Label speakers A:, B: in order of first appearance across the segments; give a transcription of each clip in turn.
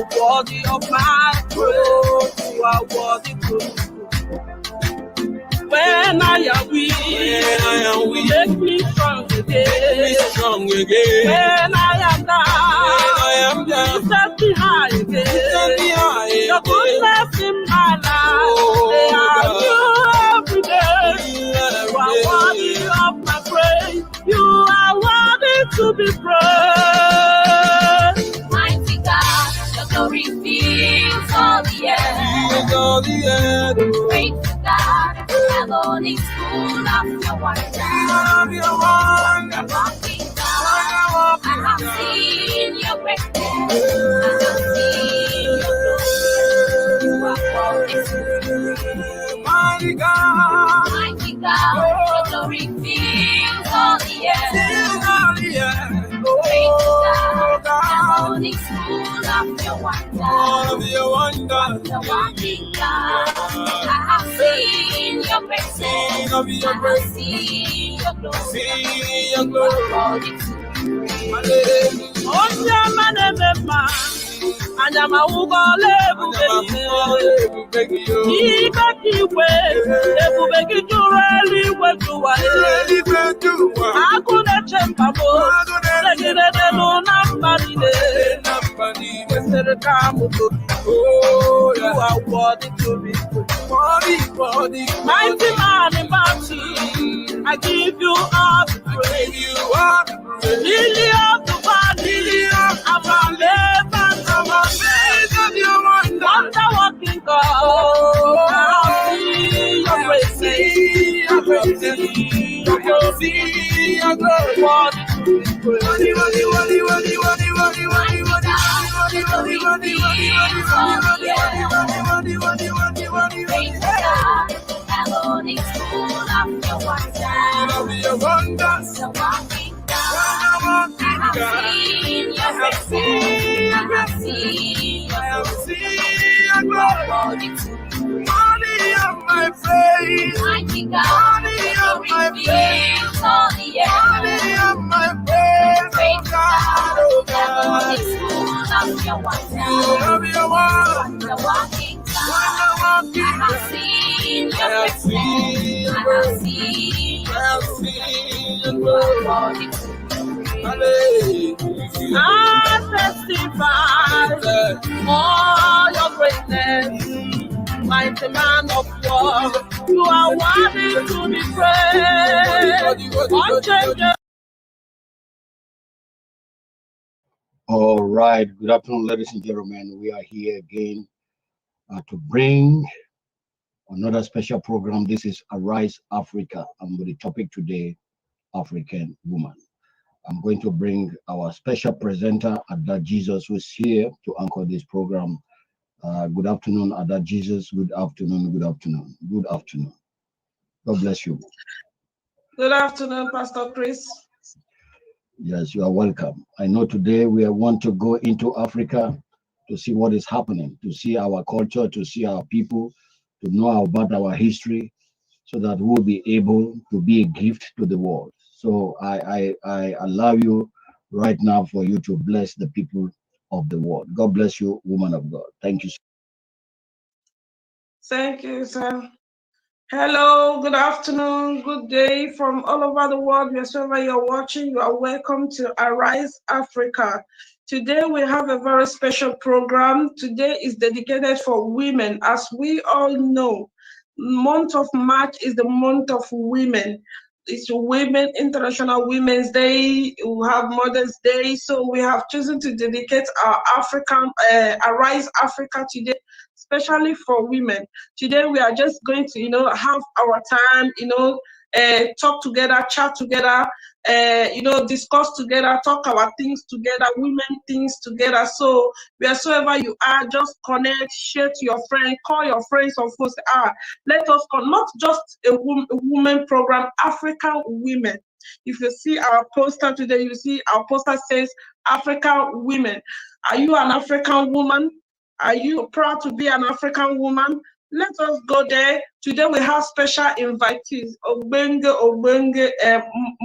A: are worthy of my praise. You are worthy to be praised. When I am weak, make me strong again. When I am down, you set me high again. Your goodness in my life, they are new every day. You are worthy of my praise. You are worthy to be praised.
B: Mighty God, your glory fills all the earth. Great God, heaven is full of your wonder. Walking God, I have seen your greatness. I have seen your glory. You are worthy to be praised. Mighty God, your glory fills all the earth. Great God, heaven is full of your wonder. The walking God, I have seen your presence. I have seen your glory. You are worthy to be praised.
A: Anyama ugole ebubegi iwe ebubegi jureli wetuwa akune chempabo segirede no nambanide weserekamuto. You are worthy to be praised. Mighty man in battle, I give you all the praise. Lily of the valley, I'm amazed of your wonder working God. I see your grace, your glory, worthy to be praised.
B: Heaven is full of your wonders. The walking God, I have seen your presence. I have seen your glory. Money of my faith, mighty God, your glory fills all the earth. Money of my faith, great God, heaven is full of your wonders. The walking God, I have seen your presence. I have seen your glory.
A: I testify all your greatness, mighty man of war. You are worthy to be praised.
C: All right. Good afternoon, ladies and gentlemen. We are here again to bring another special program. This is Arise Africa, and with the topic today, African woman. I'm going to bring our special presenter, Ada Jesus, who is here to anchor this program. Good afternoon, Ada Jesus. Good afternoon. Good afternoon. Good afternoon. God bless you.
A: Good afternoon, Pastor Chris.
C: Yes, you are welcome. I know today we want to go into Africa to see what is happening, to see our culture, to see our people, to know about our history, so that we will be able to be a gift to the world. So I allow you right now for you to bless the people of the world. God bless you, woman of God. Thank you.
A: Thank you, sir. Hello, good afternoon, good day from all over the world. Wherever you're watching, you are welcome to Arise Africa. Today we have a very special program. Today is dedicated for women. As we all know, month of March is the month of women. It's Women International Women's Day. We have Mother's Day, so we have chosen to dedicate our Arise Africa today, especially for women. Today we are just going to, have our time, talk together, chat together, discuss together, talk our things together, women things together. So wheresoever you are, just connect, share to your friend, call your friends on phone. Let us call, not just a woman program, African women. If you see our poster today, you see our poster says African women. Are you an African woman? Are you proud to be an African woman? Let us go there. Today we have special invitees, Obenge,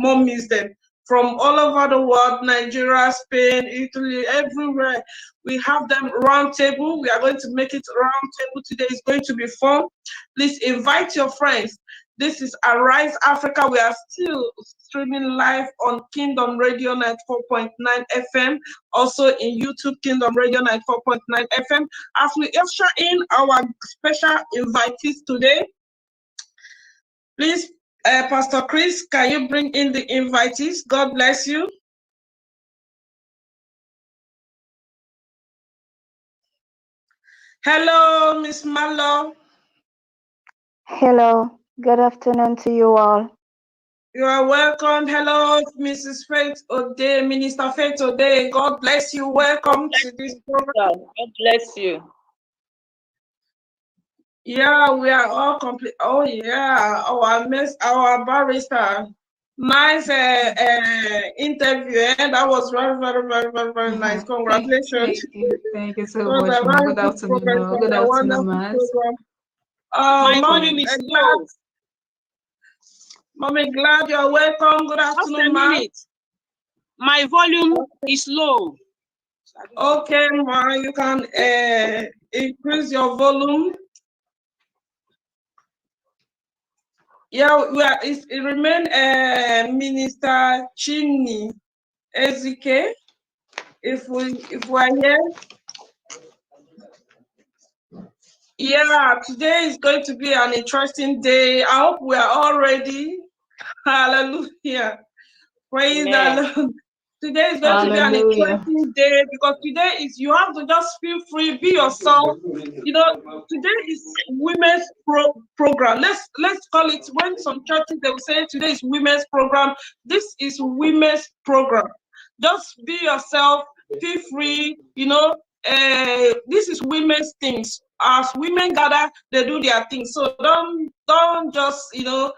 A: mommies them from all over the world, Nigeria, Spain, Italy, everywhere. We have them round table. We are going to make it round table today. It's going to be fun. Please invite your friends. This is Arise Africa. We are still streaming live on Kingdom Radio 94.9 FM, also in YouTube Kingdom Radio 94.9 FM. As we usher in our special invitees today, please, Pastor Chris, can you bring in the invitees? God bless you. Hello, Miss Marlo.
D: Hello, good afternoon to you all.
A: You are welcome. Hello, Mrs. Faith Ode, Minister Faith Ode. God bless you. Welcome to this program.
E: God bless you.
A: Yeah, we are all complete. Oh yeah, our barrister. Nice interview. That was very nice. Congratulations.
F: Thank you so much, ma'am. Good afternoon. Good afternoon, ma'am.
A: My volume is low. Mommy, glad you're welcome. Good afternoon, ma'am.
E: My volume is low.
A: Okay, ma, you can increase your volume. Yeah, it remain Minister Chiny, Ezike. If we are here. Yeah, today is going to be an interesting day. I hope we are all ready. Hallelujah. Praise the Lord. Today is going to be an interesting day because today is, you have to just feel free, be yourself. You know, today is women's program. Let's call it, when some churches they will say today is women's program. This is women's program. Just be yourself, feel free, you know. This is women's things. As women gather, they do their things. So don't just, you know,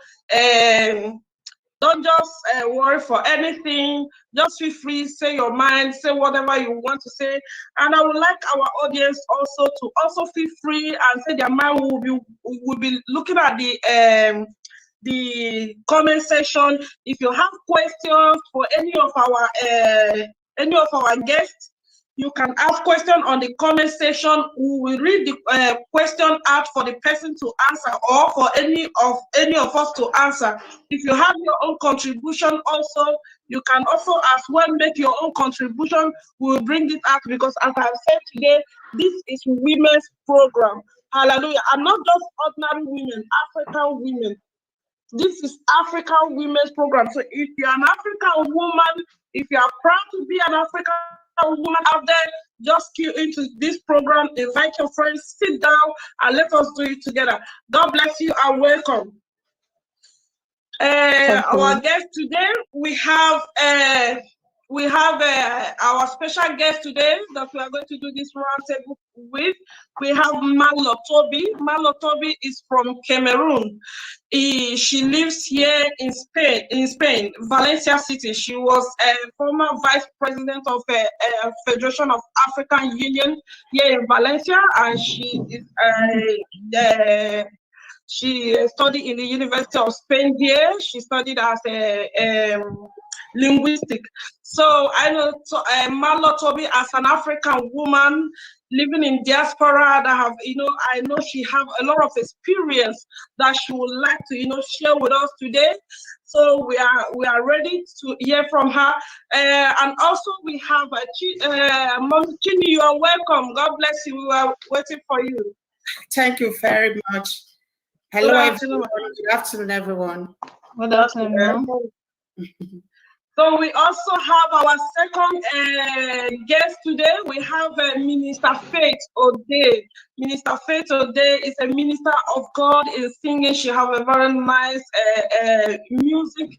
A: don't just worry for anything. Just feel free, say your mind, say whatever you want to say. And I would like our audience also to also feel free and say their mind. We'll be looking at the comment section. If you have questions for any of our guests, you can ask question on the comment section. We will read the question out for the person to answer, or for any of us to answer. If you have your own contribution also, you can also as well make your own contribution. We will bring it out because, as I said today, this is women's program. Hallelujah. And not just ordinary women, African women. This is African women's program. So if you're an African woman, if you are proud to be an African woman out there, just queue into this program, invite your friends, sit down, and let us do it together. God bless you and welcome. Our guest today, we have our special guest today that we are going to do this roundtable with. We have Marlo Thobi. Marlo Thobi is from Cameroon. She lives here in Spain, Valencia City. She was a former vice president of Federation of African Union here in Valencia, and she is she studied in the University of Spain here. She studied as a linguistic. So I know Marlo Thobi as an African woman living in diaspora that have, you know, I know she have a lot of experience that she would like to, you know, share with us today. So we are ready to hear from her. And also we have Mom Chiny, you are welcome. God bless you. We are waiting for you.
G: Thank you very much. Hello, everyone. Good afternoon, everyone.
F: Good afternoon.
A: So we also have our second guest today. We have Minister Faith Ode. Minister Faith Ode is a minister of God in singing. She have a very nice music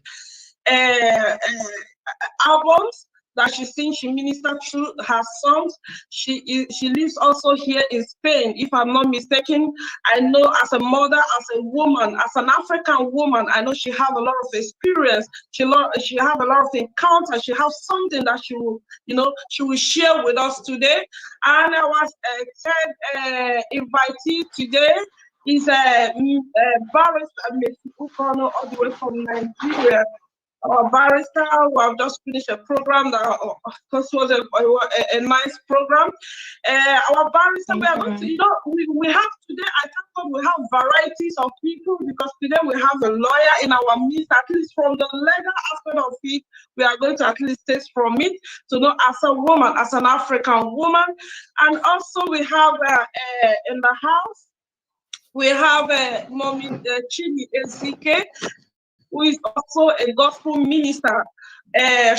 A: albums that she sings. She ministers through her songs. She lives also here in Spain, if I'm not mistaken. I know as a mother, as a woman, as an African woman, I know she have a lot of experience. She have a lot of encounters. She have something that she will, you know, she will share with us today. And our third invitee today is Barr Ukonu, all the way from Nigeria. our barrister who have just finished a program that, of course, was a nice program. Our barrister, we are going to, we have today, I thank God, we have varieties of people because today we have a lawyer in our midst, at least from the legal aspect of it, we are going to at least taste from it to know as a woman, as an African woman. And also we have in the house, we have Mommy Chiny Ezike, who is also a gospel minister.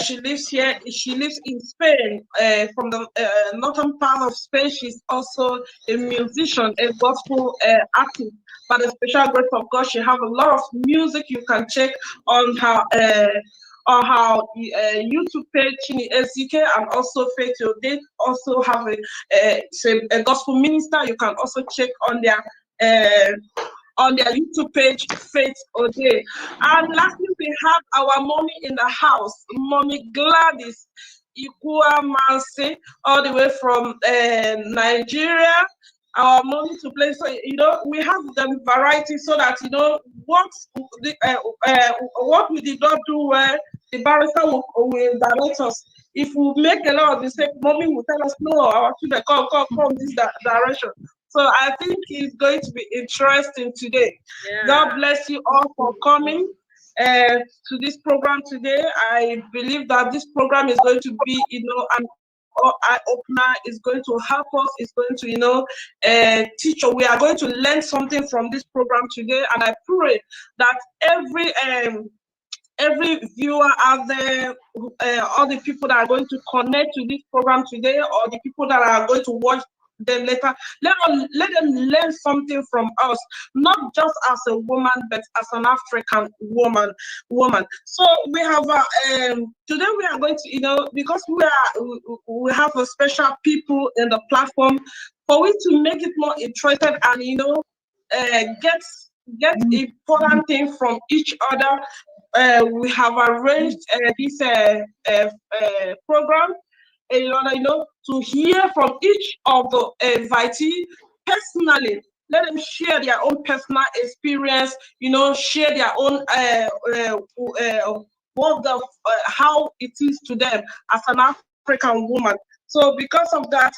A: She lives here. She lives in Spain, from the northern part of Spain. She's also a musician, a gospel artist. By the special grace of God, she have a lot of music. You can check on her YouTube page, Chiny Ezike, and also Faith Your Day. Also have a gospel minister. You can also check on their YouTube page, Faith Ode. And lastly, we have our mommy in the house, Mommy Gladys Ikuamanse, all the way from Nigeria. Our mommy to play, so we have the variety so that what we did not do well, the barrister will direct us. If we make a lot of mistakes, mommy will tell us, no, our children come this direction. So I think it's going to be interesting today. Yeah. God bless you all for coming to this program today. I believe that this program is going to be, an eye opener. Is going to help us. It's going to, teach us. We are going to learn something from this program today. And I pray that every viewer out there, all the people that are going to connect to this program today, or the people that are going to watch them later, let them learn something from us, not just as a woman, but as an African woman. So we have today we are going to, because we have a special people in the platform, for we to make it more interested and get important things from each other. We have arranged this program to hear from each of the invitees personally. Let them share their own personal experience, share their own how it is to them as an African woman. So because of that,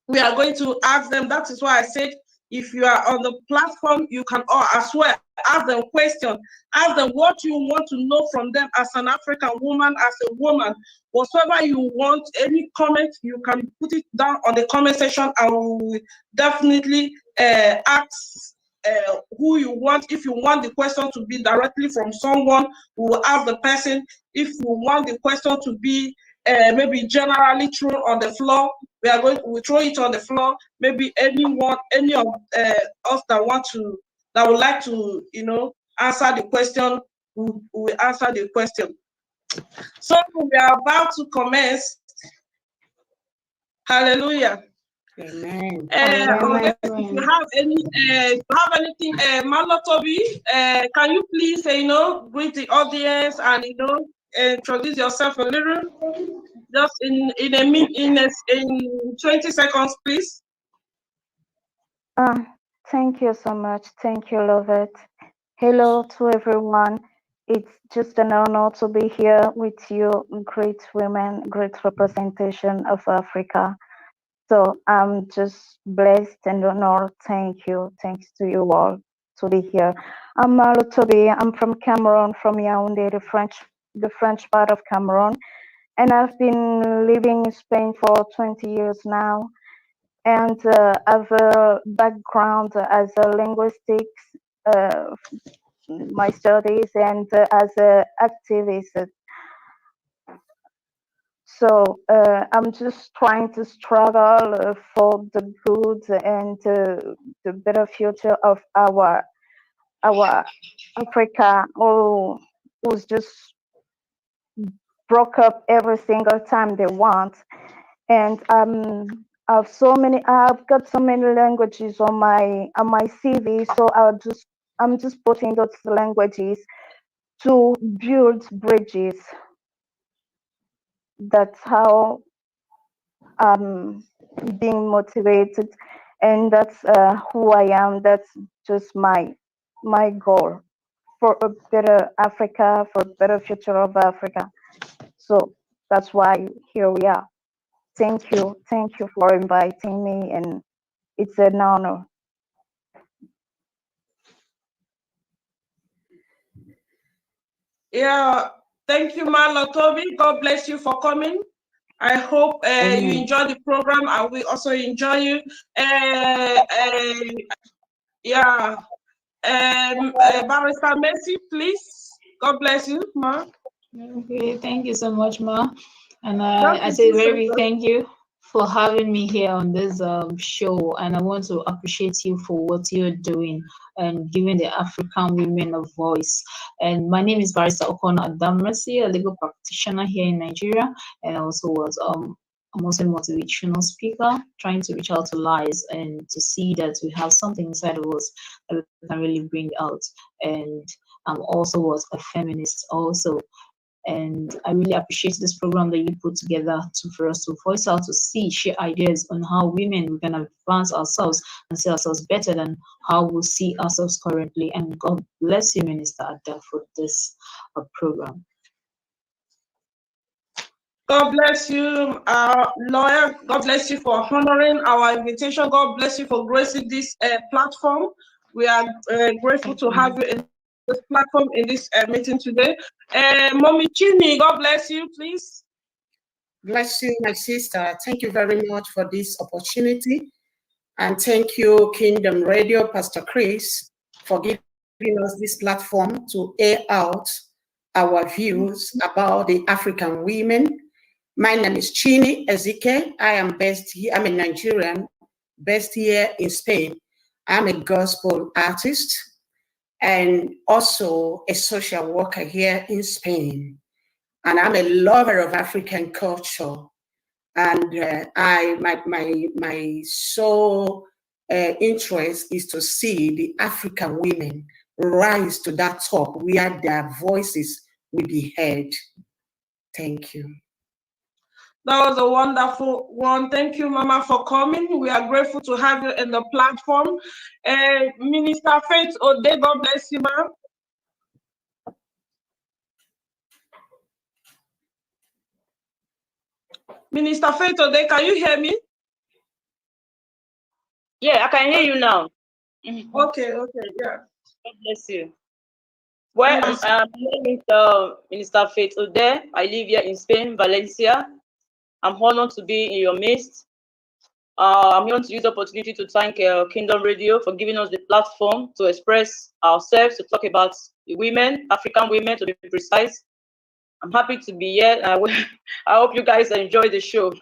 A: we are going to ask them. That is why I said, if you are on the platform, you can as well ask them questions. Ask them what you want to know from them as an African woman, as a woman. Whatever you want, any comment, you can put it down on the comment section. I will definitely ask who you want. If you want the question to be directly from someone, we will ask the person. If you want the question to be maybe generally thrown on the floor, we throw it on the floor. Maybe any of us that would like to answer the question, we answer the question. So we are about to commence. Hallelujah.
G: Amen.
A: If you have anything, marlo, thobi, can you please greet the audience and introduce yourself a little, just in 20 seconds, please.
D: Thank you so much. Thank you, Lovett. Hello to everyone. It's just an honor to be here with you, great women, great representation of Africa. So I'm just blessed and honored. Thank you. Thanks to you all to be here. I'm Marlo Thobi. I'm from Cameroon, from Yaoundé, the French part of Cameroon. And I've been living in Spain for 20 years now. And have a background as a linguistics, my studies, and as an activist. So I'm just trying to struggle for the good and the better future of our Africa, who's just broke up every single time they want. And I've got so many languages on my CV, so I'm just putting those languages to build bridges. That's how I'm being motivated, and that's who I am. That's just my goal for a better Africa, for a better future of Africa. So that's why here we are. Thank you for inviting me, and it's an honor.
A: Yeah, thank you, marlo, thobi. God bless you for coming. I hope you enjoy the program, and we also enjoy you. Yeah, Barrister Mercy, please. God bless you, ma.
F: Okay, thank you so much, Ma. And I say very thank you for having me here on this show. And I want to appreciate you for what you're doing and giving the African women a voice. And my name is Barrister Ukonu, a legal practitioner here in Nigeria, and I also was I'm also a motivational speaker, trying to reach out to lives and to see that we have something inside of us that we can really bring out. And I'm also was a feminist also. And I really appreciate this program that you put together for us to voice out, to see, share ideas on how women we can advance ourselves and see ourselves better than how we see ourselves currently. And God bless you, Minister Ada, for this program.
A: God bless you, lawyer. God bless you for honoring our invitation. God bless you for gracing this platform. We are grateful to have you in this platform, in this meeting today. Mommy Chiny, God bless you, please.
G: Bless you, my sister. Thank you very much for this opportunity. And thank you, Kingdom Radio, Pastor Chris, for giving us this platform to air out our views about the African women. My name is Chiny Ezike. I am based here. I'm a Nigerian, based here in Spain. I'm a gospel artist and also a social worker here in Spain. And I'm a lover of African culture. And my sole interest is to see the African women rise to that top where their voices will be heard. Thank you.
A: That was a wonderful one. Thank you, Mama, for coming. We are grateful to have you in the platform. Minister Faith Ode, God bless you, ma'am. Minister Faith Ode, can you hear me?
E: Yeah, I can hear you now.
A: Okay, yeah.
E: God bless you. Well, my name is Minister Faith Ode. I live here in Spain, Valencia. I'm honored to be in your midst. I'm here to use the opportunity to thank Kingdom Radio for giving us the platform to express ourselves, to talk about the women, African women to be precise. I'm happy to be here. I hope you guys enjoy the show.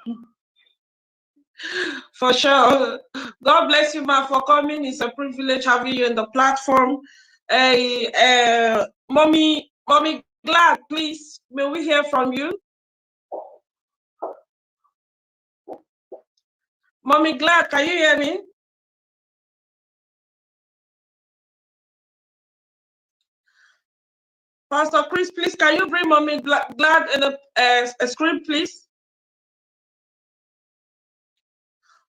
A: For sure. God bless you, ma, for coming. It's a privilege having you in the platform. Mommy Glad, please, may we hear from you? Mommy Glad, can you hear me? Pastor Chris, please, can you bring Mommy Glad in a screen, please?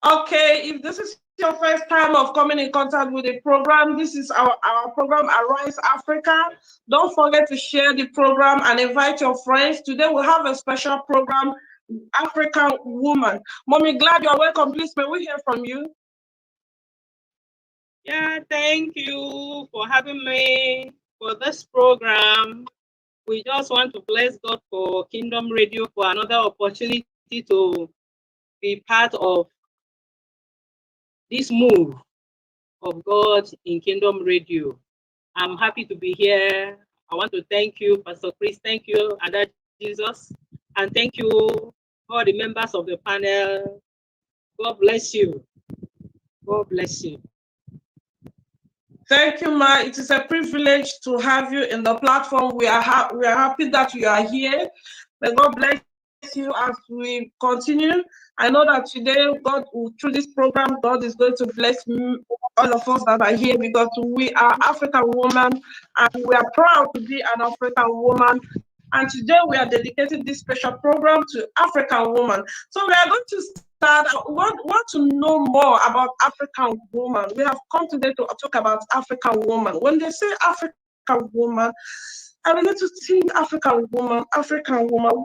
A: Okay, if this is your first time of coming in contact with the program, this is our program, Arise Africa. Don't forget to share the program and invite your friends. Today we have a special program, African Woman. Mommy Glad, you're welcome. Please, may we hear from you?
E: Yeah, thank you for having me for this program. We just want to bless God for Kingdom Radio for another opportunity to be part of this move of God in Kingdom Radio. I'm happy to be here. I want to thank you, Pastor Chris. Thank you, Ada Jesus. And thank you, all the members of the panel. God bless you. God bless you.
A: Thank you, Ma. It is a privilege to have you in the platform. We are happy that you are here. May God bless you as we continue. I know that today, God, through this program, God is going to bless all of us that are here because we are African women and we are proud to be an African woman. And today we are dedicating this special program to African women. So we are going to start. Want to know more about African women. We have come today to talk about African women. When they say African woman. I begin to think African woman.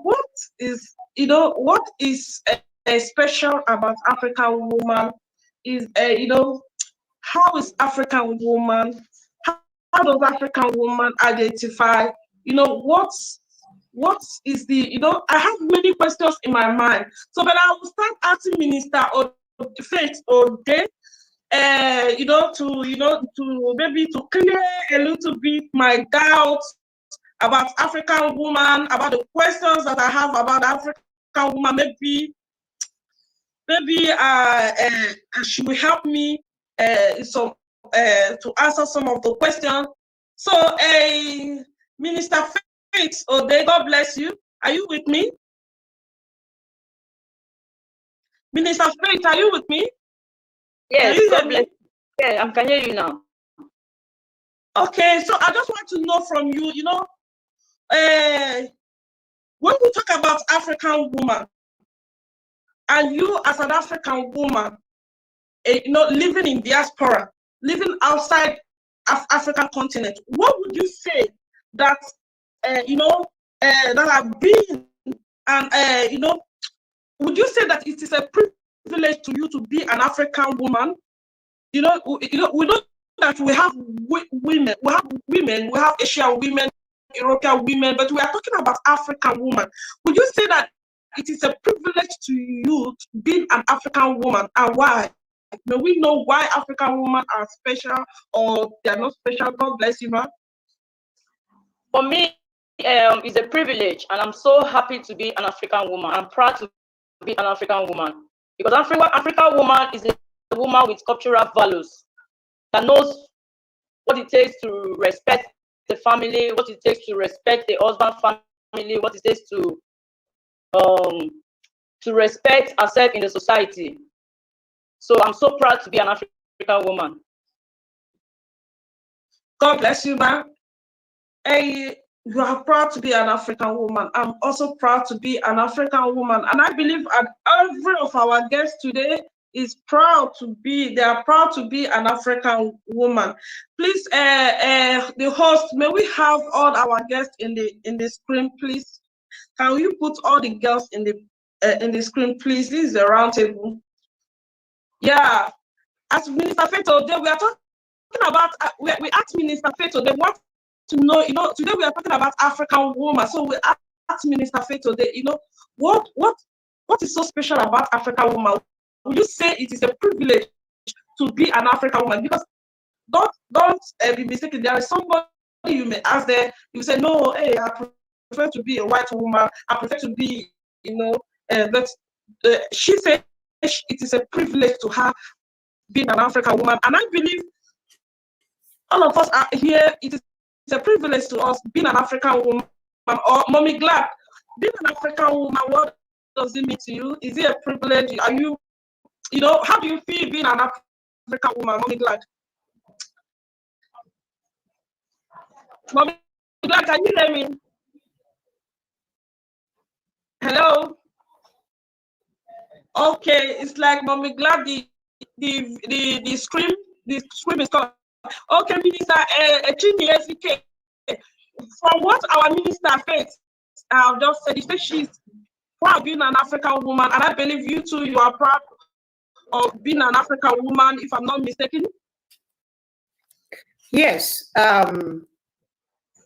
A: What is, what is special about African woman? Is, how is African woman? How does African woman identify? What is the, I have many questions in my mind. So, but I will start asking Minister or Faith or Day, to maybe to clear a little bit my doubts about African woman, about the questions that I have about African woman. Maybe she will help me to answer some of the questions. So, Minister Faith Ode, God bless you. Are you with me? Minister Faith, are you with me?
H: Yes, can you hear me? Yeah, I can hear you now.
A: Okay, so I just want to know from you, when we talk about African woman, and you as an African woman, living in diaspora, living outside African continent, what would you say that that have been, and would you say that it is a privilege to you to be an African woman? We know that we have women, we have Asian women, European women, but we are talking about African women. Would you say that it is a privilege to you to be an African woman, and why? May we know why African women are special or they are not special? God bless you, ma'am.
H: For me, it's a privilege, and I'm so happy to be an African woman. I'm proud to be an African woman because African woman is a woman with cultural values that knows what it takes to respect the family, what it takes to respect the husband family, what it takes to respect herself in the society. So I'm so proud to be an African woman.
A: God bless you, ma'am. Hey, you are proud to be an African woman. I'm also proud to be an African woman. And I believe every of our guests today is proud to be, they are proud to be an African woman. Please, the host, may we have all our guests in the screen, please? Can you put all the girls in the screen, please? This is a round table. Yeah, as Minister Feto, today we are talking about, we asked Minister Feto, they want to know, today we are talking about African woman. So we asked Minister Feto, today, what is so special about African woman? Would you say it is a privilege to be an African woman? Because don't be mistaken. There is somebody you may ask there, you say, no, hey, I prefer to be a white woman. I prefer to be, but she said it is a privilege to her being an African woman. And I believe all of us are here, it is a privilege to us being an African woman. Or Mommy Glad, being an African woman, what does it mean to you? Is it a privilege? Are you, how do you feel being an African woman, Mommy Glad? Mommy Glad, can you hear me? Hello? Okay, it's like Mommy Glad, the scream is called. Okay, Minister chiny, Ezike, from what our Minister Faith just said, he said she's proud of being an African woman, and I believe you too, you are proud of being an African woman, if I'm not mistaken.
G: Yes,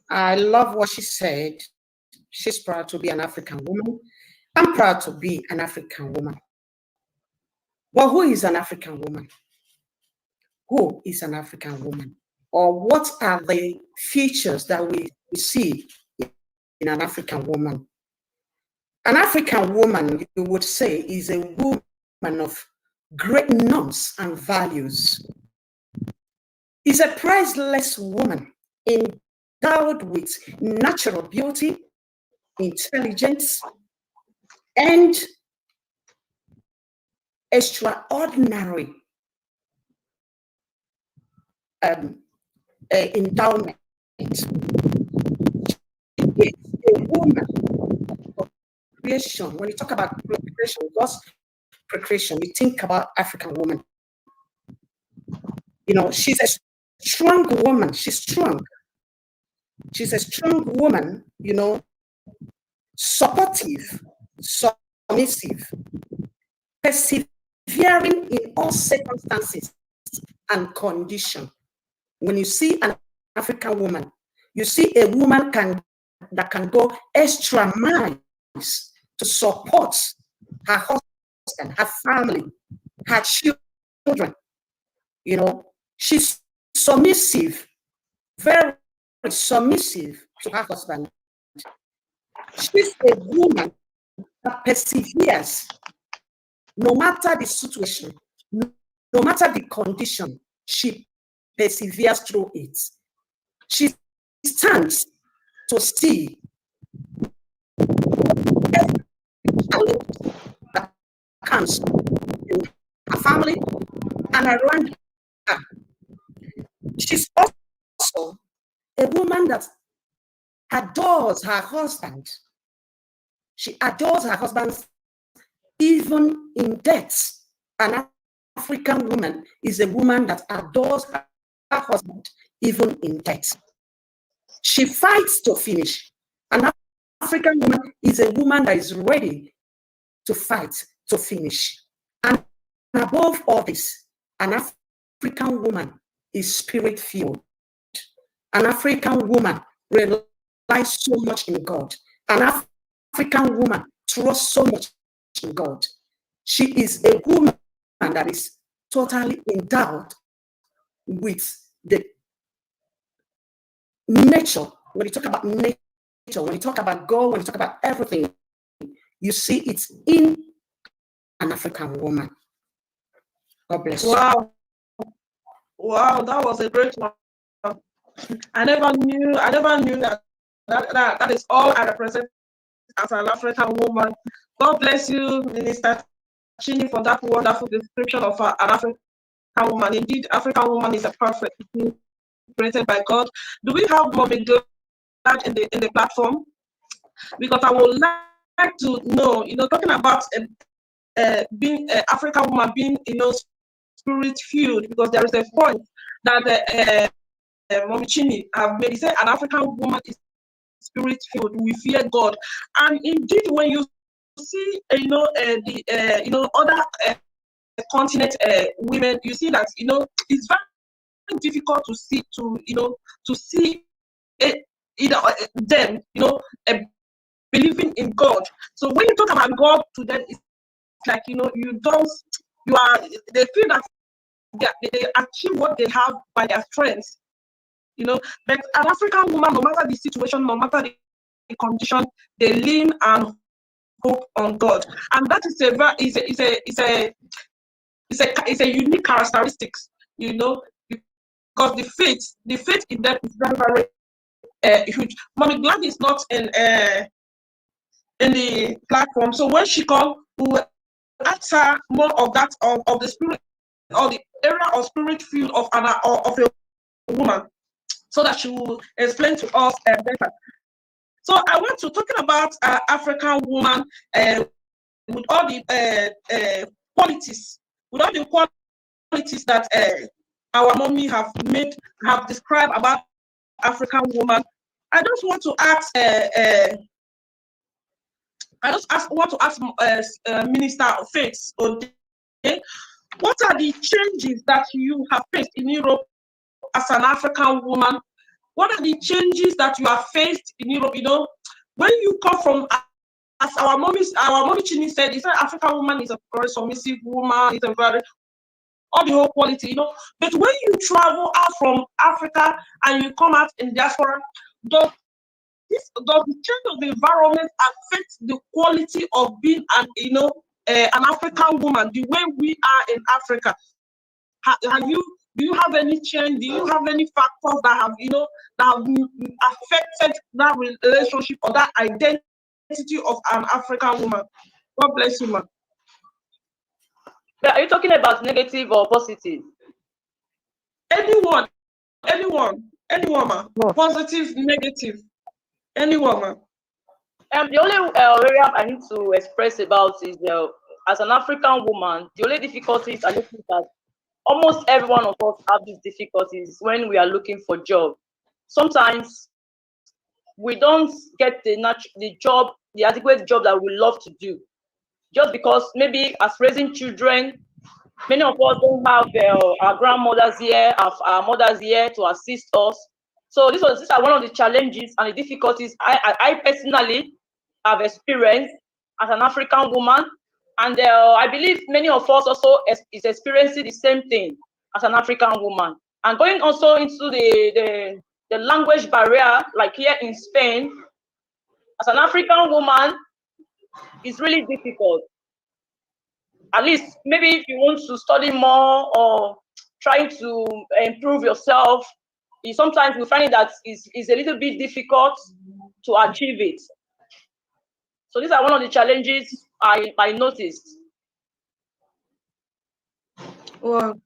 G: I love what she said. She's proud to be an African woman. I'm proud to be an African woman. Well, who is an African woman? Who is an African woman? Or what are the features that we see in an African woman? An African woman, you would say, is a woman of great norms and values. Is a priceless woman endowed with natural beauty, intelligence, and extraordinary endowment. It's a woman of creation. When you talk about procreation, God's procreation, you think about African woman. She's a strong woman. She's strong. She's a strong woman, you know, supportive, submissive, persevering in all circumstances and condition. When you see an African woman, you see a woman that can go extra miles to support her husband, her family, her children. You know, she's submissive, very submissive to her husband. She's a woman that perseveres no matter the situation, no matter the condition, she perseveres through it. She stands to see every challenge that comes in her family and around her. She's also a woman that adores her husband. She adores her husband even in death. An African woman is a woman that adores her husband even in death. She fights to finish. An African woman is a woman that is ready to fight to finish. And above all this, an African woman is spirit-filled. An African woman relies so much in God. An African woman trusts so much in God. She is a woman that is totally endowed with the nature. When you talk about nature, when you talk about God, when you talk about everything, you see it's in an African woman. God bless you.
A: Wow, that was a great one. I never knew that is all I represent as an African woman. God bless you, Minister Chiny, for that wonderful description of an African woman. Indeed, African woman is a perfect being created by God. Do we have Mommy Glad in the platform? Because I would like to know, talking about being an African woman, being, spirit-filled, because there is a point that Mommy Chiny have made. He said an African woman is spirit-filled. We fear God, and indeed, when you see, other continent women, you see that it's very difficult to see them believing in God. So when you talk about God to them, it's like they feel that they achieve what they have by their strength. But an African woman, no matter the situation, no matter the condition, they lean and hope on God, and that is a unique characteristics, because the faith in them is very, very huge. Mommy Glad is not in the platform, so when she comes, we will ask her more of that of the spirit or the area of spirit field of a woman, so that she will explain to us better. So I want to talking about African woman with all the qualities, that our mommy have described about African woman. I just want to ask. Want to ask Minister of Faith, okay, what are the changes that you have faced in Europe as an African woman? What are the changes that you have faced in Europe? When you come from, as our mommy Chiny said, he said African woman is a very submissive woman, is a very all the whole quality, But when you travel out from Africa and you come out in diaspora, does the change of the environment affect the quality of being an African woman, the way we are in Africa? Do you have any change? Do you have any factors that have affected that relationship or that identity of an African woman? God bless you, man.
H: Are you talking about negative or positive?
A: Anyone, man. Positive, negative. Anyone, man.
H: The only area I need to express about is as an African woman, the only difficulties I look at, almost every one of us have these difficulties when we are looking for job. Sometimes we don't get the job, the adequate job that we love to do, just because maybe as raising children, many of us don't have our grandmothers here, our mothers here to assist us. So these are one of the challenges and the difficulties I personally have experienced as an African woman, and I believe many of us also is experiencing the same thing as an African woman. And going also into the language barrier, like here in Spain, as an African woman, it's really difficult. At least maybe if you want to study more or trying to improve yourself, sometimes you find it that is a little bit difficult to achieve it. So these are one of the challenges I noticed.
A: Well,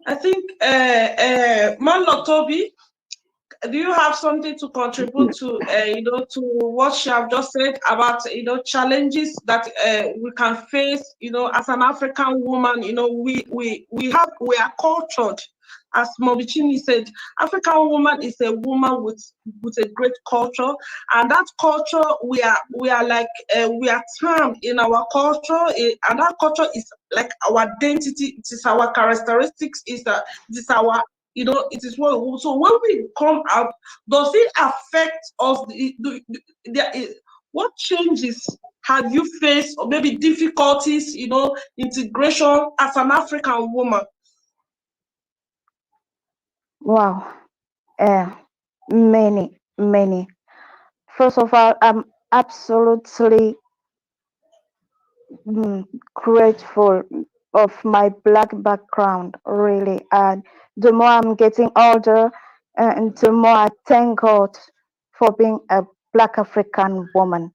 A: I think marlo, thobi, do you have something to contribute to to what you have just said about challenges that we can face as an African woman? We are cultured, as Mobichini said. African woman is a woman with a great culture, and that culture we are like we are termed in our culture, and that culture is like our identity. It is our characteristics. It is our it is what. So when we come out, does it affect us? What changes have you faced, or maybe difficulties, integration as an African woman?
D: Wow. Many. First of all, I'm absolutely grateful of my black background, really. And the more I'm getting older, and the more I thank God for being a black African woman.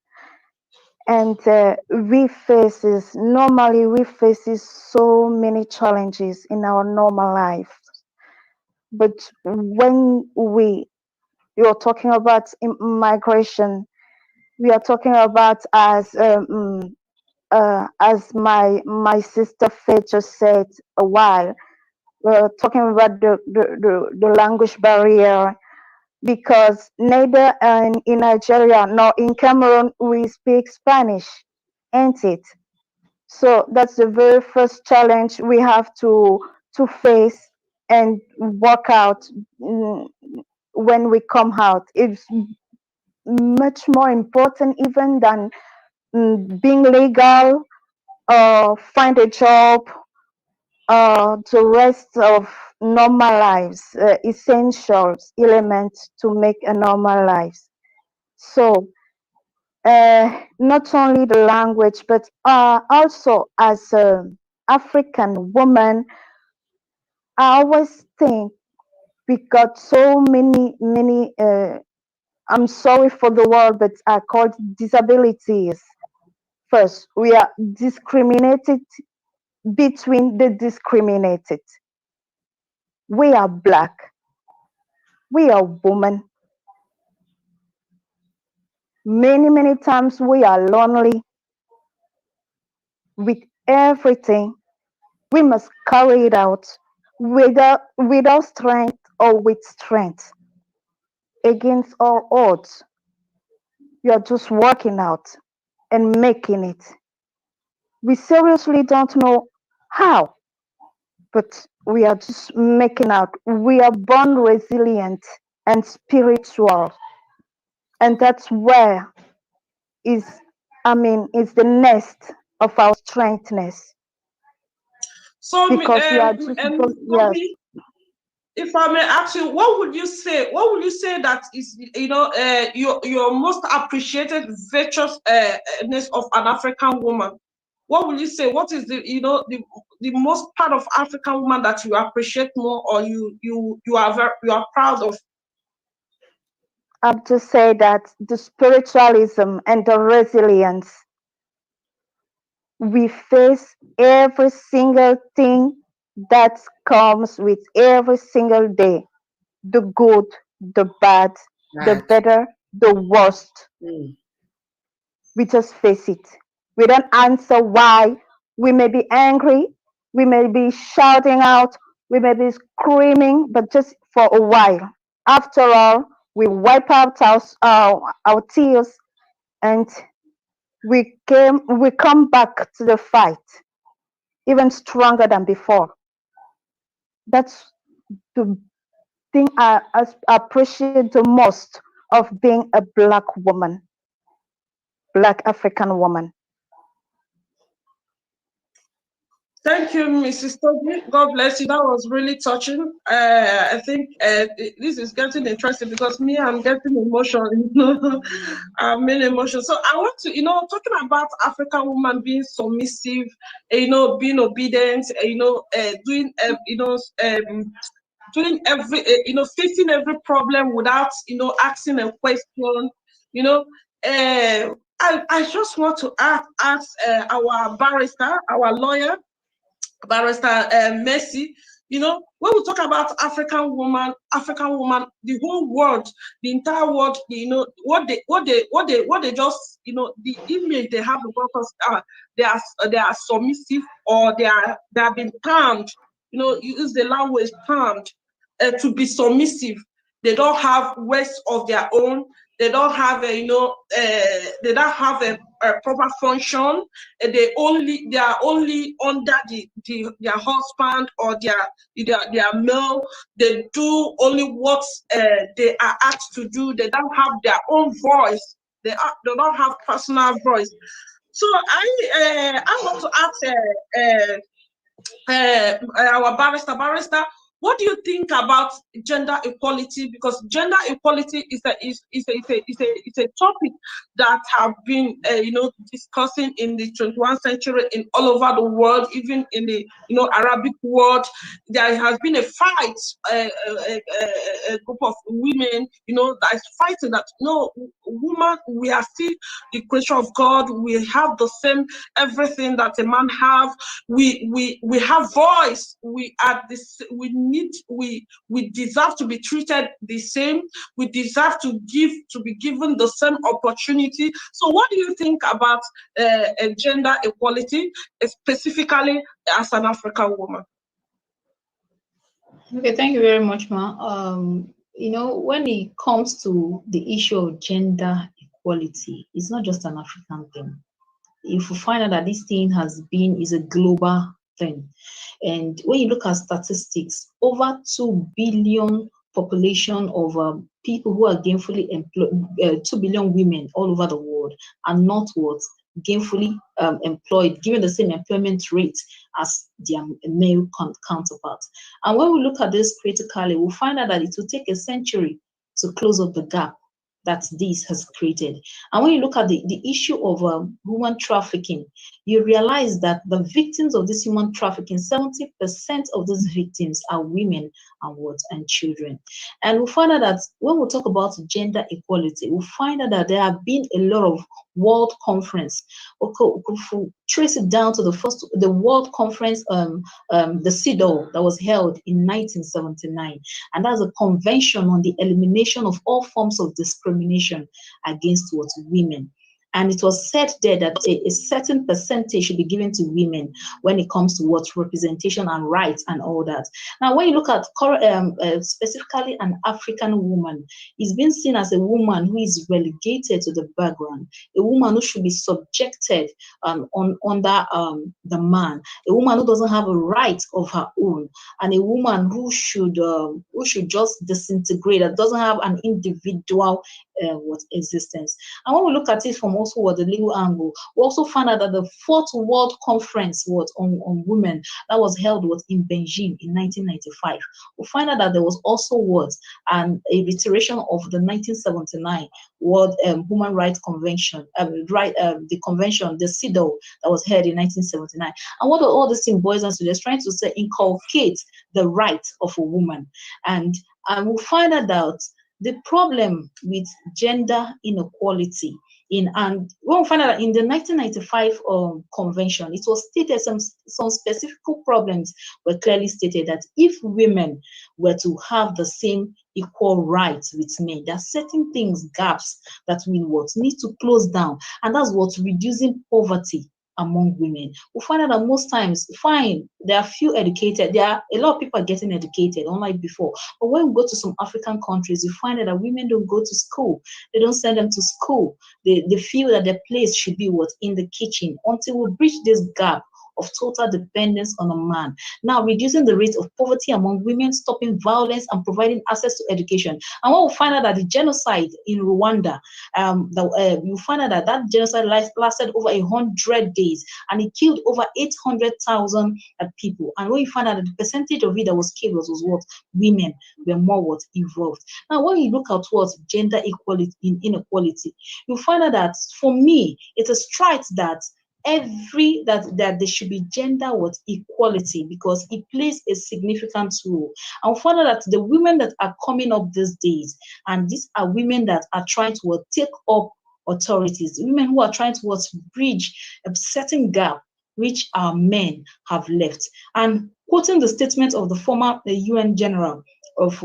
D: And normally we faces so many challenges in our normal life. But when you're talking about migration, we are talking about as my sister Faith just said a while, we're talking about the language barrier, because neither in Nigeria nor in Cameroon we speak Spanish, ain't it? So that's the very first challenge we have to face and work out when we come out. It's much more important even than being legal or find a job or the rest of normal lives, essentials elements to make a normal life. So not only the language, but also as an African woman, I always think we got so many. I'm sorry for the word, but I call it disabilities. First, we are discriminated between the discriminated. We are black. We are women. Many times we are lonely with everything. We must carry it out without strength or with strength. Against all odds, you are just working out and making it. We seriously don't know how, but we are just making out. We are born resilient and spiritual, and that's where is is the nest of our strengthness,
A: So,
D: because we are just yes.
A: Thobi, if I may ask you, what would you say? What would you say that is, your most appreciated virtuousness of an African woman? What would you say? What is the most part of African woman that you appreciate more, or you are proud of?
D: I have to say that the spiritualism and the resilience, we face every single thing that comes with every single day, the good, the bad, the
G: Right.
D: better, the worst. We just face it. We don't answer why. We may be angry, we may be shouting out, we may be screaming, but just for a while. After all, We wipe out our tears, and we come back to the fight even stronger than before. That's the thing I appreciate the most of being a Black woman, Black African woman.
A: Thank you, Mrs. Toby. God bless you. That was really touching. I think this is getting interesting because me, I'm getting emotional. I'm in emotion. So I want to, talking about African woman being submissive, being obedient, doing, doing every, facing every problem without, asking a question, you know. I just want to ask our barrister, our lawyer, Barrister Mercy. When we talk about African woman, the whole world, the entire world, what they just, the image they have about us, they are submissive, or they have been termed, you use the language termed to be submissive. They don't have words of their own. They don't have they don't have a proper function. They are only under their husband or their male. They do only what they are asked to do. They don't have their own voice. They don't have personal voice. So I want to ask our barrister, what do you think about gender equality? Because gender equality is a topic that have been discussing in the 21st century in all over the world, even in the Arabic world. There has been a fight, a group of women that is fighting that no, woman, we are still the creation of God. We have the same everything that a man have. We have voice. We are this. We deserve to be treated the same. We deserve to be given the same opportunity. So, what do you think about gender equality, specifically as an African woman?
F: Okay, thank you very much, Ma. When it comes to the issue of gender equality, it's not just an African thing. If you find out that this thing is a global thing, and when you look at statistics, over 2 billion population of people who are gainfully employed, 2 billion women all over the world are not what gainfully employed, given the same employment rate as their male counterparts. And when we look at this critically, we'll find out that it will take a century to close up the gap that this has created. And when you look at the issue of human trafficking, you realize that the victims of this human trafficking, 70% of these victims are women and children. And we find out that when we talk about gender equality, we find out that there have been a lot of world conference. If we trace it down to the World Conference, the CEDAW, that was held in 1979, and that's a convention on the elimination of all forms of discrimination against women. And it was said there that a certain percentage should be given to women when it comes to representation and rights and all that. Now, when you look at specifically an African woman, is being seen as a woman who is relegated to the background, a woman who should be subjected under the man, a woman who doesn't have a right of her own, and a woman who should just disintegrate, that doesn't have an individual existence. And when we look at it from also the legal angle, we also found out that the 4th World Conference on women that was held in Beijing in 1995. We find out that there was also a reiteration of the 1979 World Human Rights Convention, the convention, the CEDAW, that was held in 1979. And what all this thing boils down to, they're trying to say inculcate the rights of a woman, and we'll find out that the problem with gender inequality and when we find out that in the 1995 convention, it was stated some specific problems were clearly stated that if women were to have the same equal rights with men, there are certain things, gaps that we need to close down, and that's reducing poverty among women. We find out that most times, fine, there are few educated, there are a lot of people are getting educated, unlike before. But when we go to some African countries, you find out that women don't go to school. They don't send them to school. They feel that their place should be what? In the kitchen. Until we bridge this gap of total dependence on a man. Now, reducing the rate of poverty among women, stopping violence, and providing access to education. And when we find out that the genocide in Rwanda, you find out that that genocide lasted over 100 days, and it killed over 800,000 people. And when you find out that the percentage of it that was killed was what? Women were more what? Involved. Now, when you look at what? Gender equality, inequality, you find out that, for me, it's a strike that that there should be gender equality, because it plays a significant role. And we find out that the women that are coming up these days, and these are women that are trying to take up authorities, women who are trying to bridge a certain gap which our men have left. And quoting the statement of the former UN General of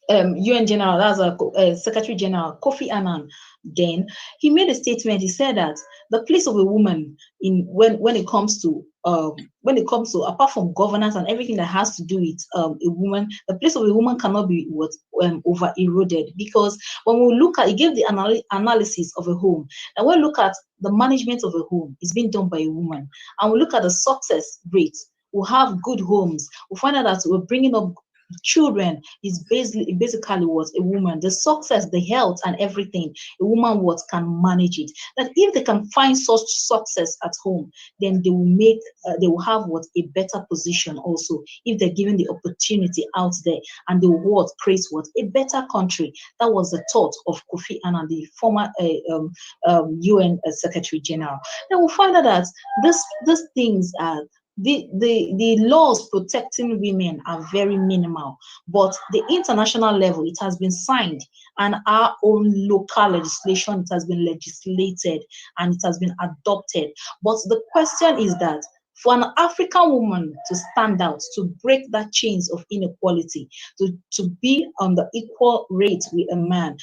F: UN General, that's Secretary General Kofi Annan, then he made a statement. He said that the place of a woman when it comes to apart from governance and everything that has to do with a woman, the place of a woman cannot be over eroded, because when we look at, he gave the analysis of a home, and when we look at the management of a home, it's being done by a woman, and we look at the success rate. We have good homes. We find out that we're bringing up children is basically what a woman, the success, the health, and everything, a woman can manage it. That if they can find such success at home, then they will have a better position also, if they're given the opportunity out there, and they will create a better country. That was the thought of Kofi Annan, the former UN Secretary General. Then we'll find out that these things are the laws protecting women are very minimal, but the international level, it has been signed, and our own local legislation, it has been legislated and it has been adopted. But the question is that for an African woman to stand out, to break that chains of inequality, to be on the equal rate with a man,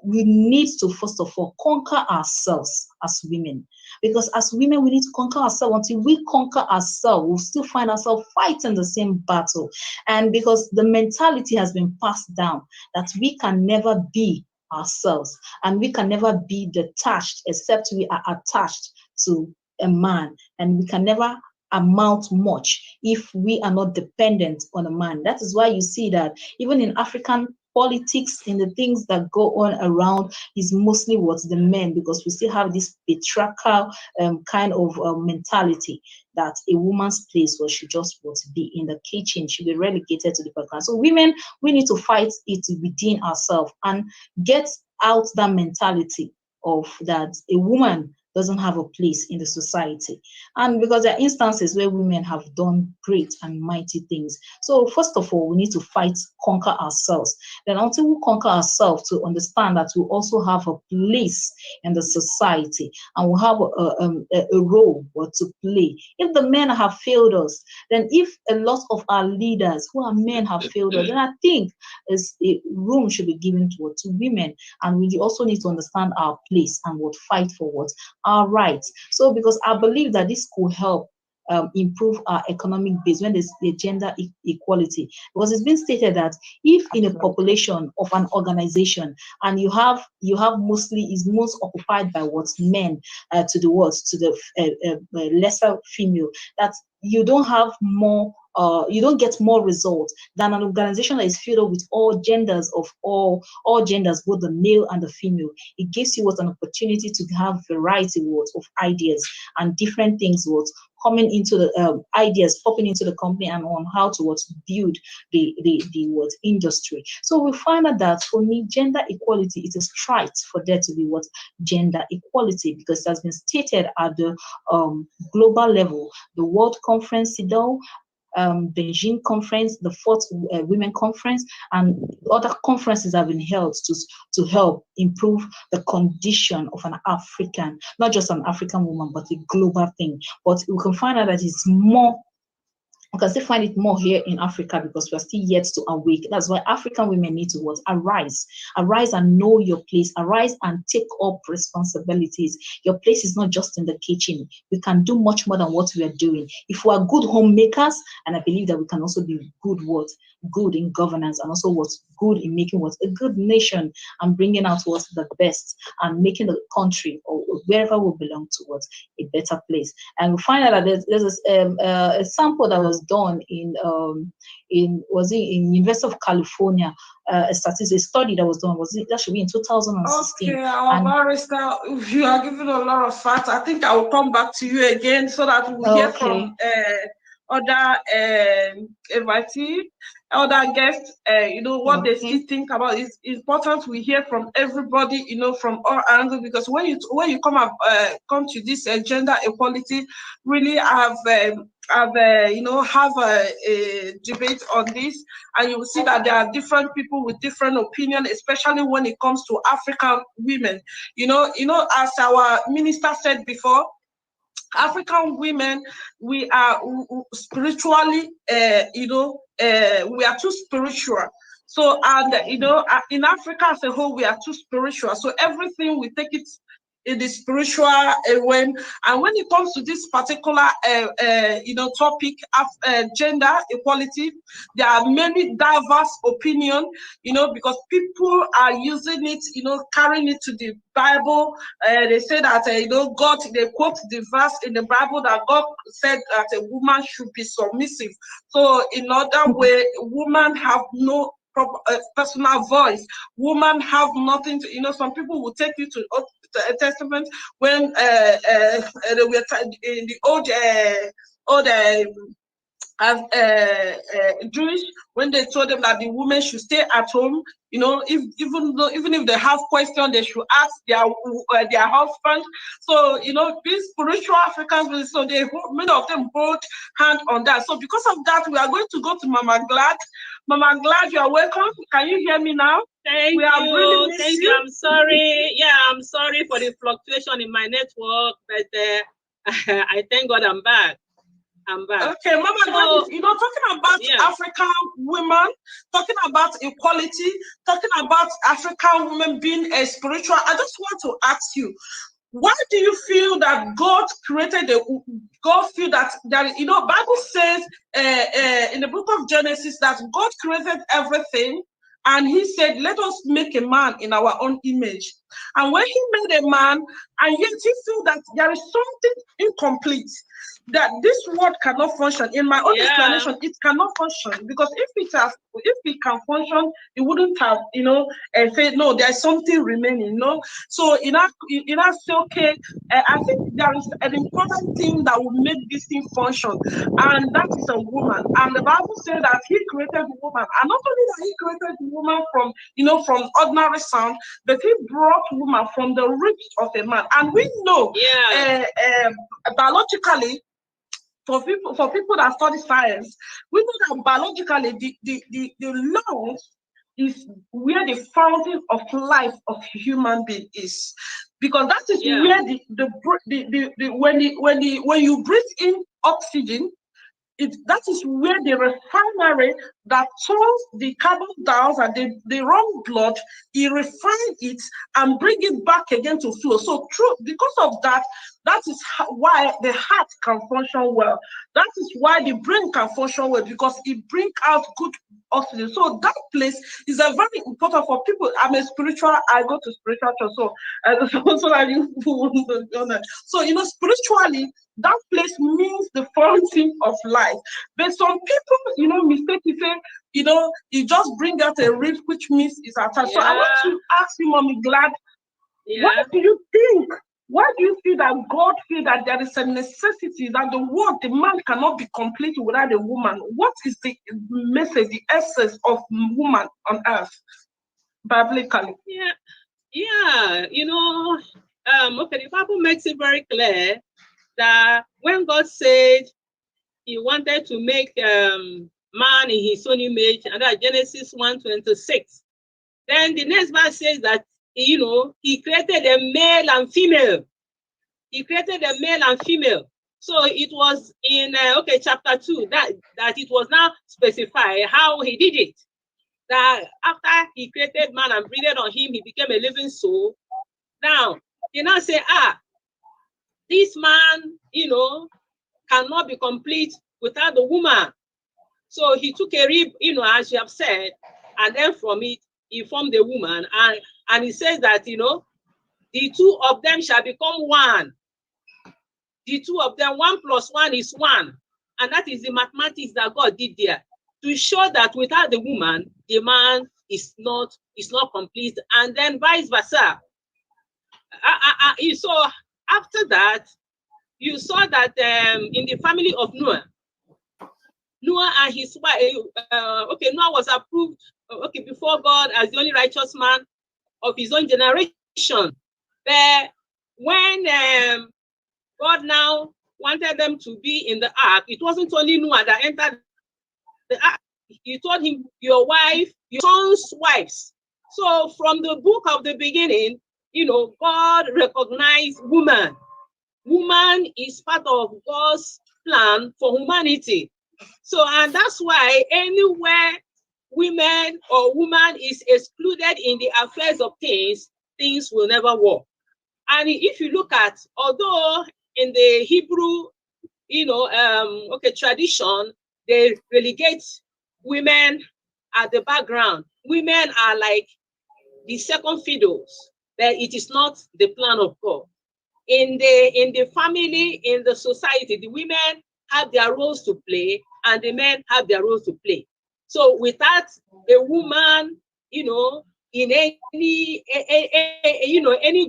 F: we need to first of all conquer ourselves as women. Because as women, we need to conquer ourselves. Until we conquer ourselves, we'll still find ourselves fighting the same battle. And because the mentality has been passed down that we can never be ourselves, and we can never be detached except we are attached to a man, and we can never amount much if we are not dependent on a man. That is why you see that even in African politics, in the things that go on around, is mostly the men, because we still have this patriarchal kind of mentality that a woman's place should just be in the kitchen, should be relegated to the background. So women, we need to fight it within ourselves and get out that mentality of that a woman doesn't have a place in the society. And because there are instances where women have done great and mighty things. So first of all, we need to conquer ourselves. Then until we conquer ourselves, to understand that we also have a place in the society, and we have a role to play. If the men have failed us, then if a lot of our leaders who are men have failed us, then I think room should be given to women. And we also need to understand our place and fight for our rights. So because I believe that this could help improve our economic base when there's a gender equality. Because it's been stated that if in a population of an organization, and you have mostly is most occupied by men to the lesser female, that you don't have more. You don't get more results than an organization that is filled with all genders, both the male and the female. It gives you an opportunity to have variety of ideas and different things coming into the ideas popping into the company, and on how to build the industry. So we find out that for me, gender equality is a strive for there to be gender equality, because it has been stated at the global level, the World Conference, Beijing Conference, the fourth Women Conference, and other conferences have been held to help improve the condition of an African, not just an African woman, but a global thing. But we can find out that it's more We can still find it more here in Africa because we are still yet to awake. That's why African women need to what? Arise. Arise and know your place. Arise and take up responsibilities. Your place is not just in the kitchen. We can do much more than what we are doing. If we are good homemakers, and I believe that we can also be good what? Good in governance, and also what's good in making what? A good nation, and bringing out what's the best, and making the country or wherever we belong to what? A better place. And we find out that there's a sample that was done in University of California, a study that was done, that should be in 2016.
A: Okay, our barrister, you are giving a lot of facts. I think I will come back to you again so that we'll hear from other invitees, other guests, what they still think about. It's important we hear from everybody, from all angles, because when you come to this gender equality, really have a debate on this, and you will see that there are different people with different opinions, especially when it comes to African women. As our minister said before, African women, we are spiritually, we are too spiritual. So, and in Africa as a whole, we are too spiritual. So everything we take it in the spiritual realm. And when it comes to this particular, topic of gender equality, there are many diverse opinions, because people are using it, carrying it to the Bible. They say that, God, they quote the verse in the Bible that God said that a woman should be submissive. So in other way, women have no personal voice. Women have nothing to, some people will take you to a testament when they were in the old Jewish, when they told them that the women should stay at home, even if they have questions, they should ask their husband. So these spiritual Africans, so many of them hold hand on that. So because of that, we are going to go to Mama Glad. Mama Glad, you are welcome. Can you hear me now?
E: Thank you. Thank you. I'm sorry. Yeah, I'm sorry for the fluctuation in my network, but I thank God I'm back.
A: Okay, Mama, talking about African women, talking about equality, talking about African women being a spiritual. I just want to ask you, why do you feel that God created God feel that Bible says in the book of Genesis that God created everything, and he said, let us make a man in our own image. And when he made a man, and yet he feel that there is something incomplete, that this world cannot function. In my own explanation, it cannot function, because if it can function, it wouldn't have, said, no, there's something remaining, So I say, okay, I think there is an important thing that will make this thing function, and that is a woman. And the Bible says that he created the woman, and not only that he created the woman from ordinary sound, but he brought woman from the ribs of a man. And we know, biologically, for people that study science, we know that biologically the lungs is where the fountain of life of human being is, because that is where when you breathe in oxygen, that is where the refinery that turns the carbon dioxide and the wrong blood, it refines it and bring it back again to flow. So because of that, that is why the heart can function well. That is why the brain can function well, because it brings out good oxygen. So that place is a very important for people. I'm a spiritual, I go to spiritual church, so that you will know. So spiritually, that place means the fountain of life. But some people, mistakenly say, you just bring out a rib, which means it's attached. So I want to ask you, Mommy Glad, what do you think? Why do you feel that God feel that there is a necessity that the man cannot be complete without a woman? What is the message, the essence of woman on earth, biblically?
E: Okay, the Bible makes it very clear that when God said he wanted to make man in his own image, and that Genesis 1:26, then the next verse says that he created a male and female. He created a male and female. So it was in chapter 2 that it was now specified how he did it. That after he created man and breathed on him, he became a living soul. Now he now say, this man, cannot be complete without the woman. So he took a rib, as you have said, and then from it he formed a woman, and he says that the two of them shall become one. The two of them, 1 + 1 is 1. And that is the mathematics that God did there to show that without the woman, the man is not complete. And then vice versa. So after that, you saw that in the family of Noah and his wife, Noah was approved, before God as the only righteous man of his own generation. But when God now wanted them to be in the ark, it wasn't only Noah that entered the ark. He told him, your wife, your son's wives. So from the book of the beginning, God recognized woman. Woman is part of God's plan for humanity. So, and that's why anywhere women or woman is excluded in the affairs of things will never work. And if you look at, although in the Hebrew, tradition, they relegate women at the background. Women are like the second fiddles, but it is not the plan of God. In the family, in the society, the women have their roles to play and the men have their roles to play. So without a woman, in any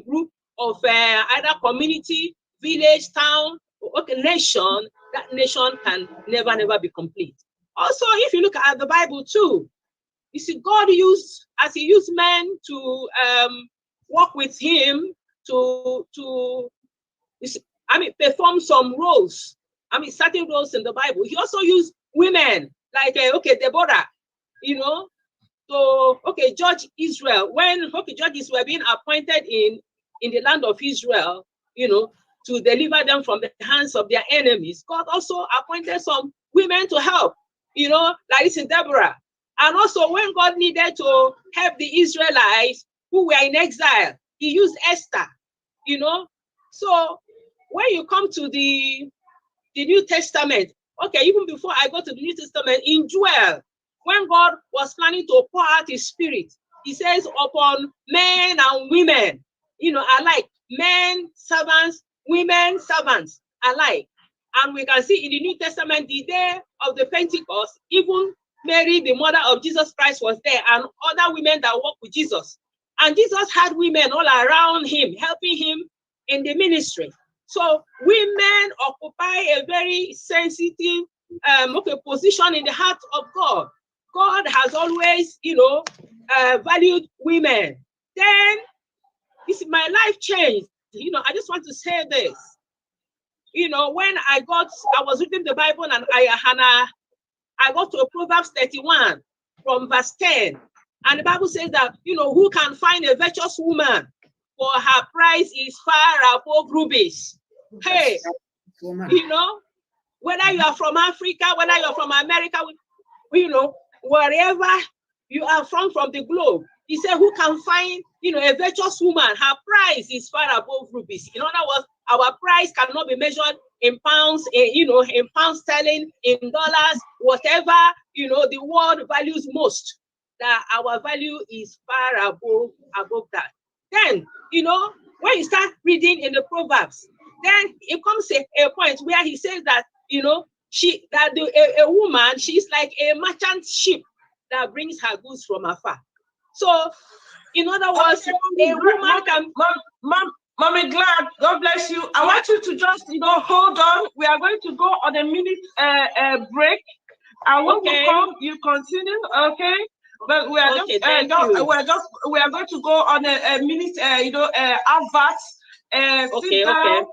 E: group of either community, village, town, nation, that nation can never be complete. Also, if you look at the Bible too, you see God used men to work with him to perform some roles. Certain roles in the Bible. He also used women like Deborah, to judge Israel. When judges were being appointed in the land of Israel, to deliver them from the hands of their enemies. God also appointed some women to help, like this in Deborah. And also when God needed to help the Israelites who were in exile, he used Esther, So when you come to the New Testament, even before I go to the New Testament, in Joel, when God was planning to pour out his spirit, he says upon men and women, alike, men servants, women servants alike. And we can see in the New Testament, the day of the Pentecost, even Mary, the mother of Jesus Christ, was there, and other women that worked with Jesus. And Jesus had women all around him, helping him in the ministry. So women occupy a very sensitive position in the heart of God. God has always, valued women. Then, my life changed. I just want to say this. When I was reading the Bible and I got to Proverbs 31 from verse 10. And the Bible says that, who can find a virtuous woman? For her price is far above rubies. Hey, whether you are from Africa, whether you're from America, wherever you are from the globe, he said, who can find, a virtuous woman? Her price is far above rubies. In other words, our price cannot be measured in pounds, in pounds sterling, in dollars, whatever, the world values most, that our value is far above that. Then, when you start reading in the Proverbs, then it comes a point where he says that, a woman, she's like a merchant ship that brings her goods from afar. So, in other words, a woman can...
A: Mommy Glad, God bless you. I want you to just, hold on. We are going to go on a minute break. And when we come, you continue, okay? But we are we are going to go on a minute, adverts. Sit down.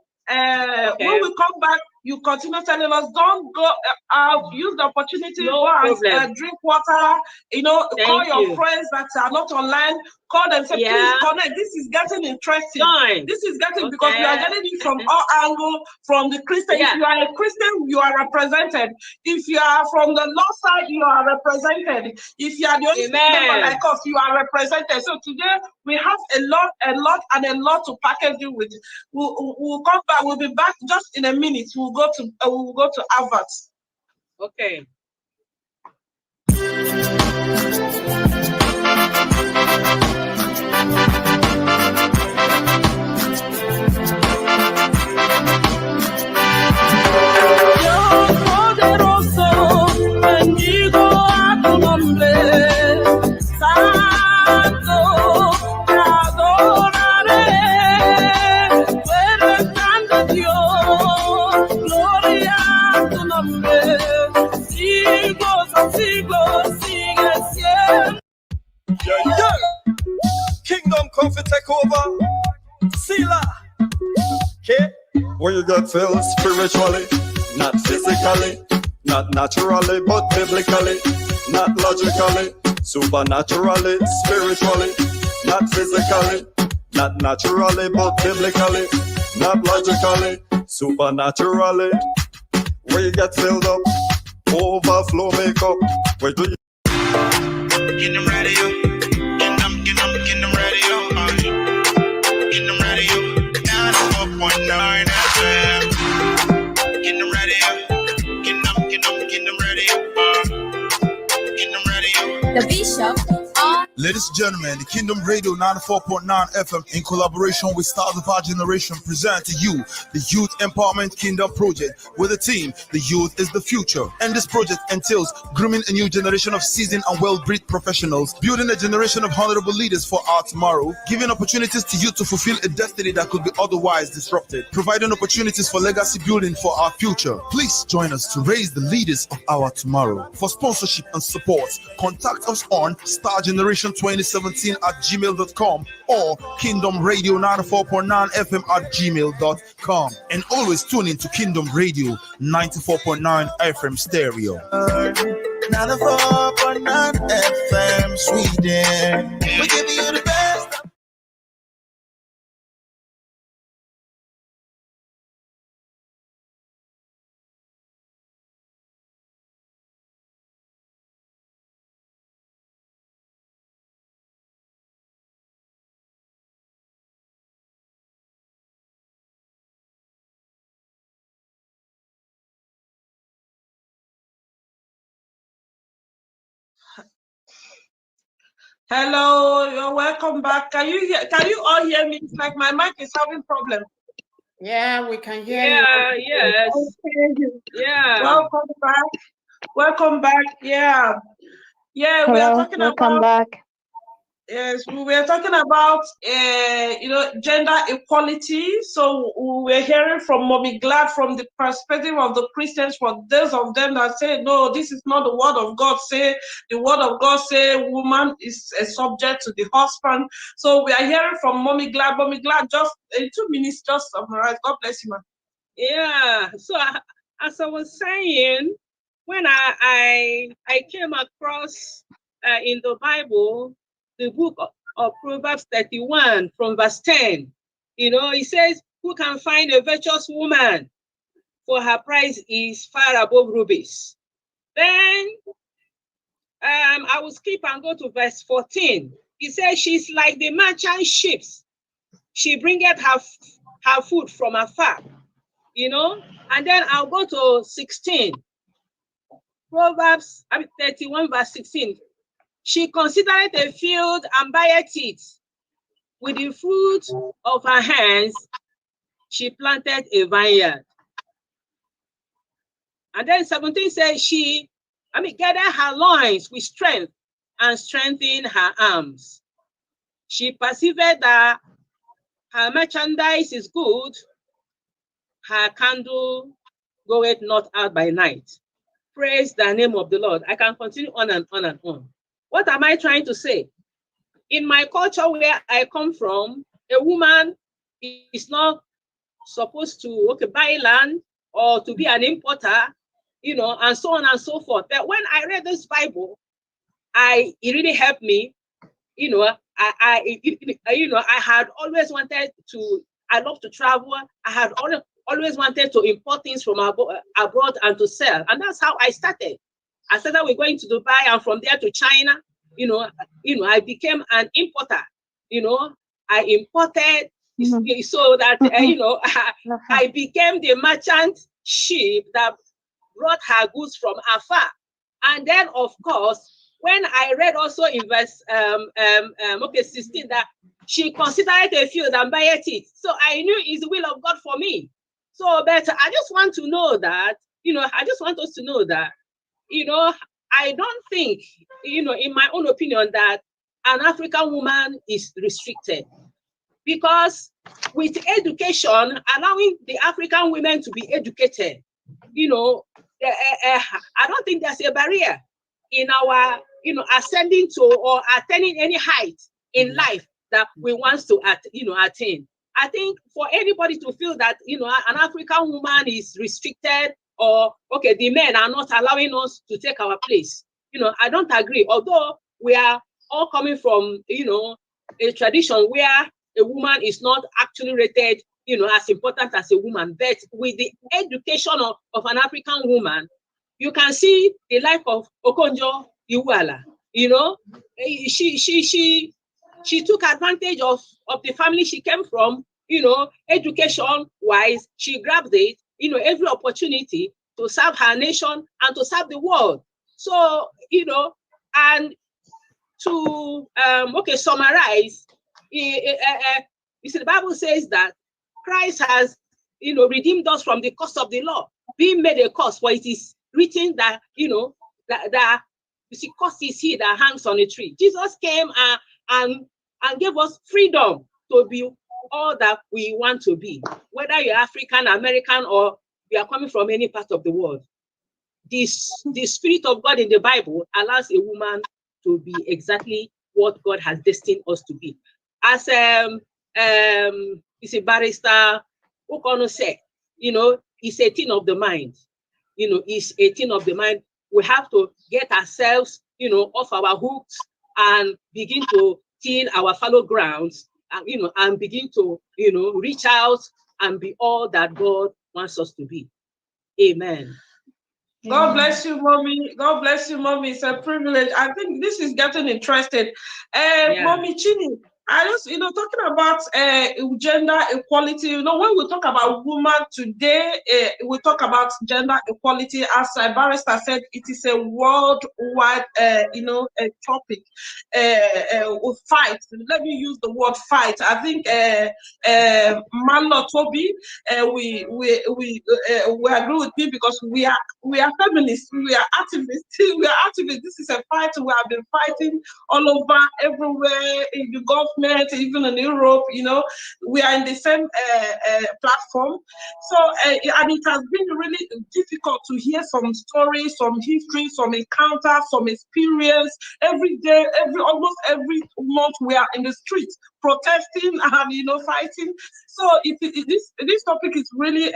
A: When we come back, you continue telling us, don't go out, use the opportunity, go and drink water, call your friends that are not online, call them, say, please connect. This is getting interesting.
E: Join.
A: This is getting, because we are getting it from all angles, from the Christian. If you are a Christian, you are represented. If you are from the North side, you are represented. If you are the only member like us, you are represented. So today we have a lot to package you with. We'll come back. We'll be back just in a minute. We'll go to Harvard.
E: Okay.
B: Kingdom come to take over. Sila. Okay. When you get filled spiritually, not physically, not naturally, but biblically, not logically, supernaturally, spiritually, not physically, not naturally, but biblically, not logically, supernaturally. Where you get filled up, overflow makeup. Where do you? Kingdom radio, Kingdom radio, Kingdom radio, 94.9 FM. Kingdom radio, Kingdom radio, Kingdom radio. The Bishop.
I: Ladies and gentlemen, the Kingdom Radio 94.9 FM in collaboration with Stars of Our Generation present to you the Youth Empowerment Kingdom Project with the team, The Youth is the Future. And this project entails grooming a new generation of seasoned and well-bred professionals, building a generation of honorable leaders for our tomorrow, giving opportunities to youth to fulfill a destiny that could be otherwise disrupted, providing opportunities for legacy building for our future. Please join us to raise the leaders of our tomorrow. For sponsorship and support, contact us on stargeneration2017@gmail.com or Kingdom Radio 94.9 FM @gmail.com. And always tune in to Kingdom Radio 94.9 FM stereo.
J: 94.9 FM Sweden. We give you the best.
A: Hello, you're welcome back. Can you all hear me? It's like my mic is having problem.
G: Yeah, we can hear you.
E: Yes. Yeah.
A: Welcome back. Yeah.
D: Hello,
A: we are talking
D: welcome back.
A: Yes, we were talking about gender equality. So we were hearing from Mommy Glad from the perspective of the Christians, for those of them that say, no, this is not the word of God. The word of God say woman is a subject to the husband. So we are hearing from Mommy Glad. Mommy Glad, just in 2 minutes, just summarize. God bless you, man.
E: Yeah. So as I was saying, when I came across in the Bible, the book of Proverbs 31 from verse 10, it says, who can find a virtuous woman? For her price is far above rubies. Then I will skip and go to verse 14. It says, she's like the merchant ships. She bringeth her food from afar, And then I'll go to 16. Proverbs 31 verse 16. She considereth a field and buyeth it. With the fruit of her hands, she planted a vineyard. And then 17 says, she gathered her loins with strength and strengthened her arms. She perceived that her merchandise is good. Her candle goeth not out by night. Praise the name of the Lord. I can continue on and on and on. What am I trying to say? In my culture where I come from, a woman is not supposed to buy land or to be an importer, and so on and so forth. But when I read this Bible, it really helped me. I had always wanted to. I love to travel. I had always wanted to import things from abroad and to sell, and that's how I started. I started with going to Dubai, and from there to China. I became an importer. I imported so that I became the merchant ship that brought her goods from afar. And then, of course, when I read also in verse 16 that she considered a field and buyeth it, so I knew it's the will of God for me. So, but I just want to know that, I just want us to know that, I don't think, in my own opinion, that an African woman is restricted, because with education, allowing the African women to be educated, I don't think there's a barrier in our, ascending to or attaining any height in life that we want to, attain. I think for anybody to feel that, an African woman is restricted, or, okay, the men are not allowing us to take our place, I don't agree. Although we are all coming from, a tradition where a woman is not actually rated, as important as a woman, but with the education of an African woman, you can see the life of Okonjo Iweala. She took advantage of the family she came from, education wise. She grabbed it, every opportunity to serve her nation and to serve the world. So, and to summarize, you see, the Bible says that Christ has, redeemed us from the curse of the law, being made a curse, for it is written that, that you see, curse is he that hangs on a tree. Jesus came and gave us freedom to be all that we want to be, whether you're African, American, or you are coming from any part of the world. The Spirit of God in the Bible allows a woman to be exactly what God has destined us to be. As you see, Barrister Ukonu said, it's a thing of the mind. It's a thing of the mind. We have to get ourselves, off our hooks and begin to till our fallow grounds, and, and begin to, reach out and be all that God wants us to be. Amen.
A: God bless you, mommy. God bless you, mommy. It's a privilege. I think this is getting interested. Mommy Chiny, I just, talking about gender equality. When we talk about woman today, we talk about gender equality. As Barrister said, it is a worldwide, a topic. Fight. Let me use the word fight. I think marlo, thobi, we agree with me, because we are feminists. We are activists. We are activists. This is a fight we have been fighting all over, everywhere, in the government, even in Europe. We are in the same platform. So, and it has been really difficult to hear some stories, some history, some encounters, some experience. Every day, almost every month, we are in the streets protesting and fighting. So, this topic is really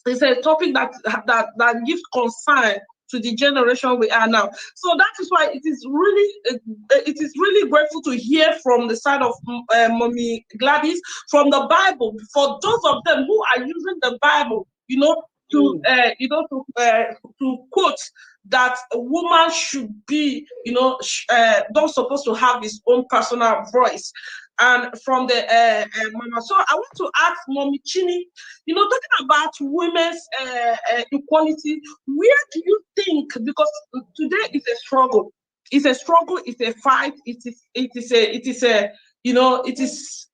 A: it's a topic that gives concern to the generation we are now. So that is why it is really grateful to hear from the side of Mommy Gladys from the Bible, for those of them who are using the Bible, to quote that a woman should be, not supposed to have his own personal voice. And from the mama. So I want to ask Mommy Chiny, talking about women's equality, where do you think, because today is a struggle, it's a fight, it is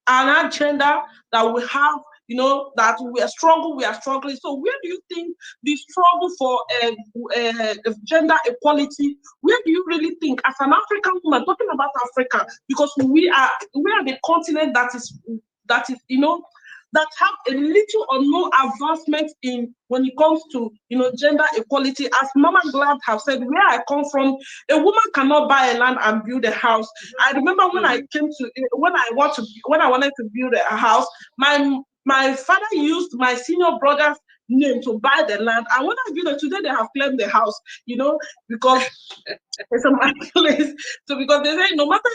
A: an agenda that we have, that we are struggling. So where do you think the struggle for gender equality, where do you really think, as an African woman, talking about Africa, because we are the continent that is that have a little or no advancement in when it comes to gender equality. As Mama Glad have said, where I come from, a woman cannot buy a land and build a house. I remember when I wanted to build a house, my father used my senior brother's name to buy the land. And when I view today, they have claimed the house, because it's a my place. So because they say no matter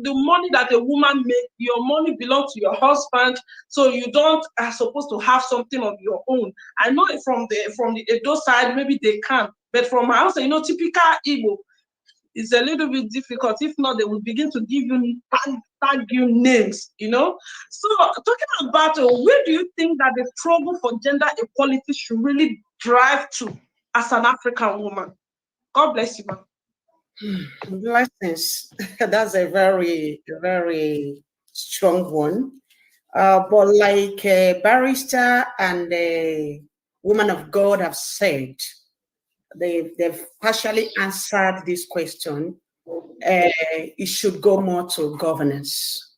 A: the money that a woman makes, your money belongs to your husband. So you don't are supposed to have something of your own. I know it from the Edo side, maybe they can, but from my house, typical Igbo, it's a little bit difficult. If not, they will begin to give you tag you names, So talking about where do you think that the struggle for gender equality should really drive to as an African woman? God bless you, man.
G: Blessings. That's a very, very strong one. But like Barrister and the woman of God have said, they've partially answered this question. It should go more to governance.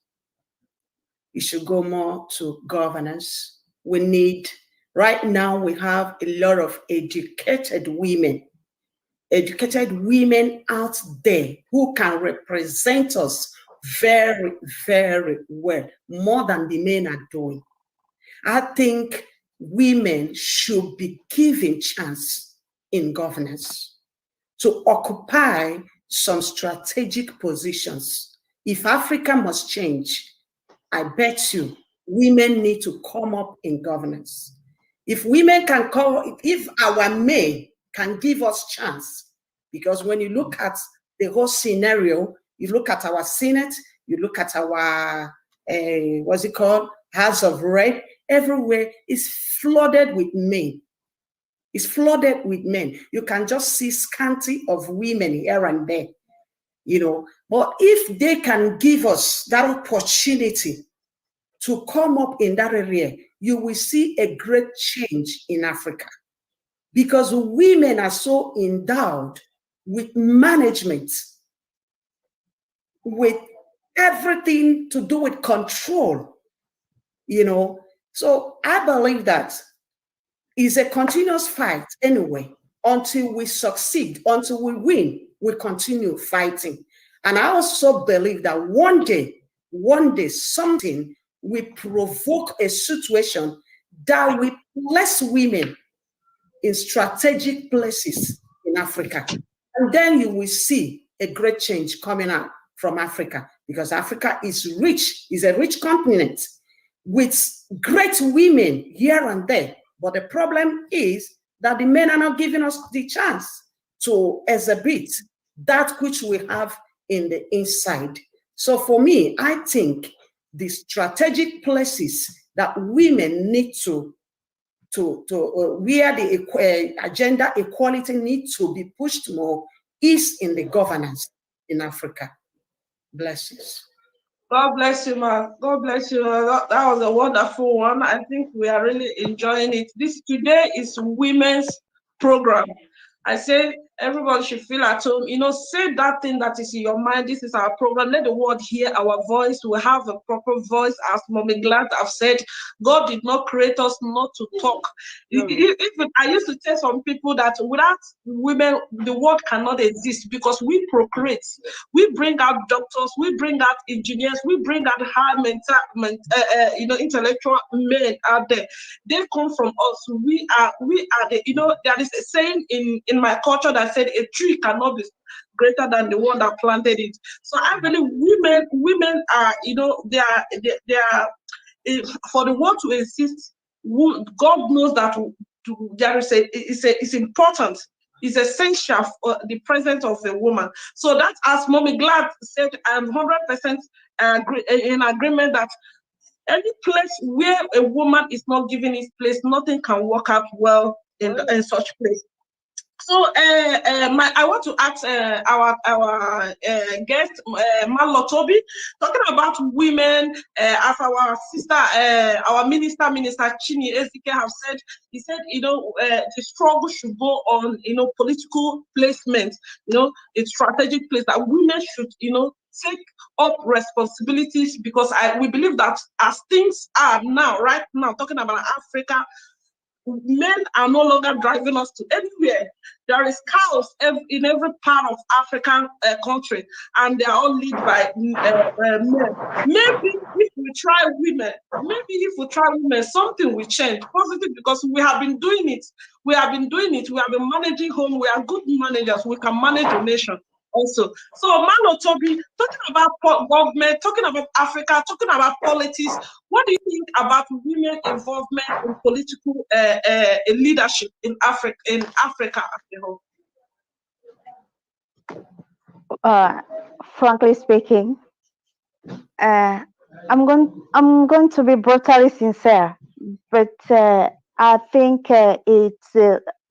G: It should go more to governance. Right now we have a lot of educated women out there who can represent us very, very well, more than the men are doing. I think women should be given chance in governance to occupy some strategic positions. If Africa must change, I bet you women need to come up in governance. If women can come, if our men can give us chance, because when you look at the whole scenario, you look at our Senate, you look at our, what's it called, House of Rep, everywhere is flooded with men. It's flooded with men. You can just see scanty of women here and there, But if they can give us that opportunity to come up in that area, you will see a great change in Africa. Because women are so endowed with management, with everything to do with control, So I believe that is a continuous fight anyway. Until we succeed, until we win, we continue fighting. And I also believe that one day, something will provoke a situation that will place women in strategic places in Africa. And then you will see a great change coming out from Africa, because Africa is rich, is a rich continent with great women here and there. But the problem is that the men are not giving us the chance to exhibit that which we have in the inside. So for me, I think the strategic places that women need to where the agenda equality needs to be pushed more is in the governance in Africa. Blessings.
A: God bless you, ma. God bless you. That was a wonderful one. I think we are really enjoying it. This today is women's program. I say everybody should feel at home. Say that thing that is in your mind. This is our program. Let the world hear our voice. We have a proper voice, as Mommy Glad have said. God did not create us not to talk. I used to tell some people that without women, the world cannot exist, because we procreate. We bring out doctors. We bring out engineers. We bring out high intellectual men out there. They come from us. We are the. There is a saying in my culture that said a tree cannot be greater than the one that planted it. So I believe women are, they are for the world to exist. God knows that there is it's important. It's essential for the presence of a woman. So that, as Mommy Glad said, I'm 100% in agreement that any place where a woman is not given its place, nothing can work out well in such place. So I want to ask our guest, Marlo Thobi, talking about women, as our sister, our minister Chiny Ezike have said. He said, the struggle should go on, political placement, a strategic place that women should, take up responsibilities, because we believe that as things are now, right now, talking about Africa, men are no longer driving us to anywhere. There is chaos in every part of African country, and they are all led by men. Maybe if we try women, something will change positive, because we have been doing it. We have been managing home. We are good managers. We can manage a nation also. So, Marlo, Thobi, talking about government, talking about Africa, talking about politics, what do you think about women involvement in political leadership in Africa as a whole?
D: Frankly speaking, I'm going to be brutally sincere, but I think it's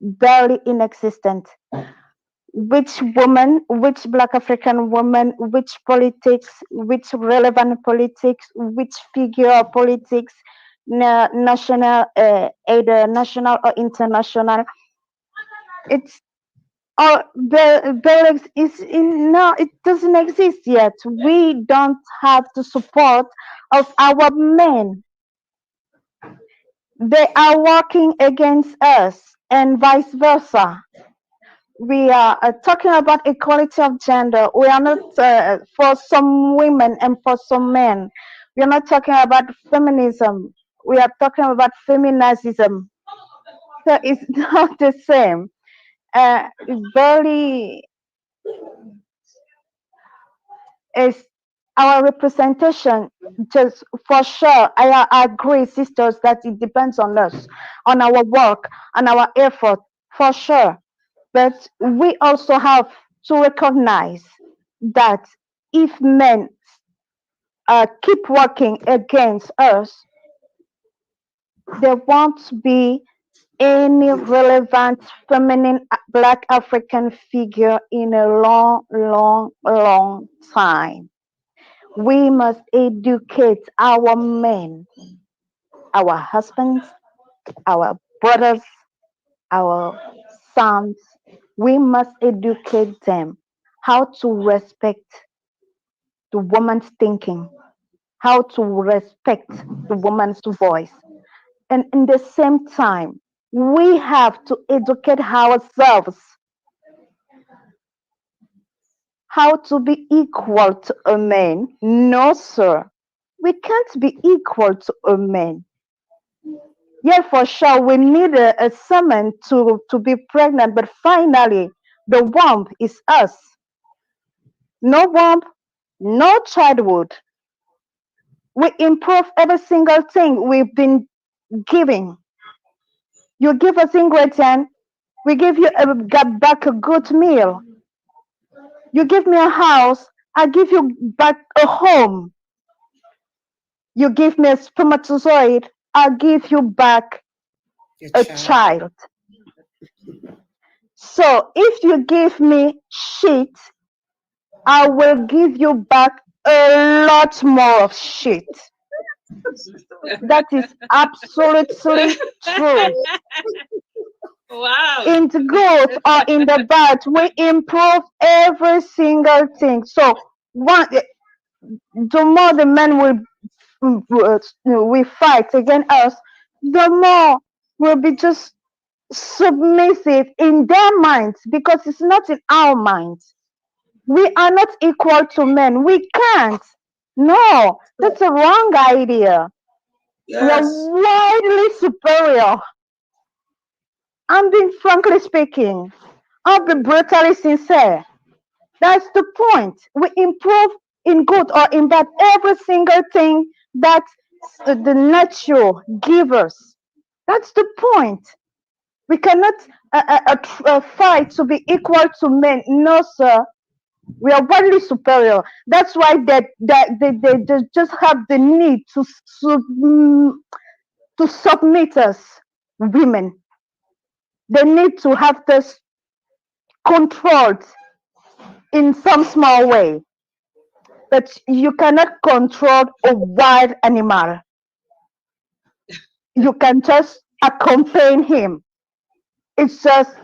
D: barely inexistent. Which woman, which Black African woman, which politics, which relevant politics, which figure of politics, national, either national or international, it's there is in no, it doesn't exist yet. We don't have the support of our men. They are working against us, and vice versa. We are talking about equality of gender. We are not for some women and for some men. We are not talking about feminism. We are talking about feminazism. So it's not the same. Barely is our representation. Just for sure, I agree, sisters, that it depends on us, on our work, on our effort, for sure. But we also have to recognize that if men keep working against us, there won't be any relevant feminine Black African figure in a long, long, long time. We must educate our men, our husbands, our brothers, our sons. We must educate them how to respect the woman's thinking, how to respect the woman's voice. And in the same time, we have to educate ourselves how to be equal to a man. No, sir. We can't be equal to a man. Yeah, for sure, we need a semen to be pregnant, but finally, the womb is us. No womb, no childhood. We improve every single thing we've been giving. You give us ingredient, we give you back a good meal. You give me a house, I give you back a home. You give me a spermatozoid, I give you back a child. So if you give me shit, I will give you back a lot more of shit. That is absolutely true.
E: Wow.
D: In the good or in the bad, we improve every single thing. So the more the men will fight against us, the more we'll be just submissive in their minds, because it's not in our minds. We are not equal to men. We can't. No, that's a wrong idea.
A: Yes.
D: We are widely superior. I'm being frankly speaking. I'll be brutally sincere. That's the point. We improve in good or in bad every single thing that the nature gives us. That's the point. We cannot fight to be equal to men. No, sir. We are widely superior. That's why they just have the need to submit us, women. They need to have this controlled in some small way. But you cannot control a wild animal. You can just accompany him. It's just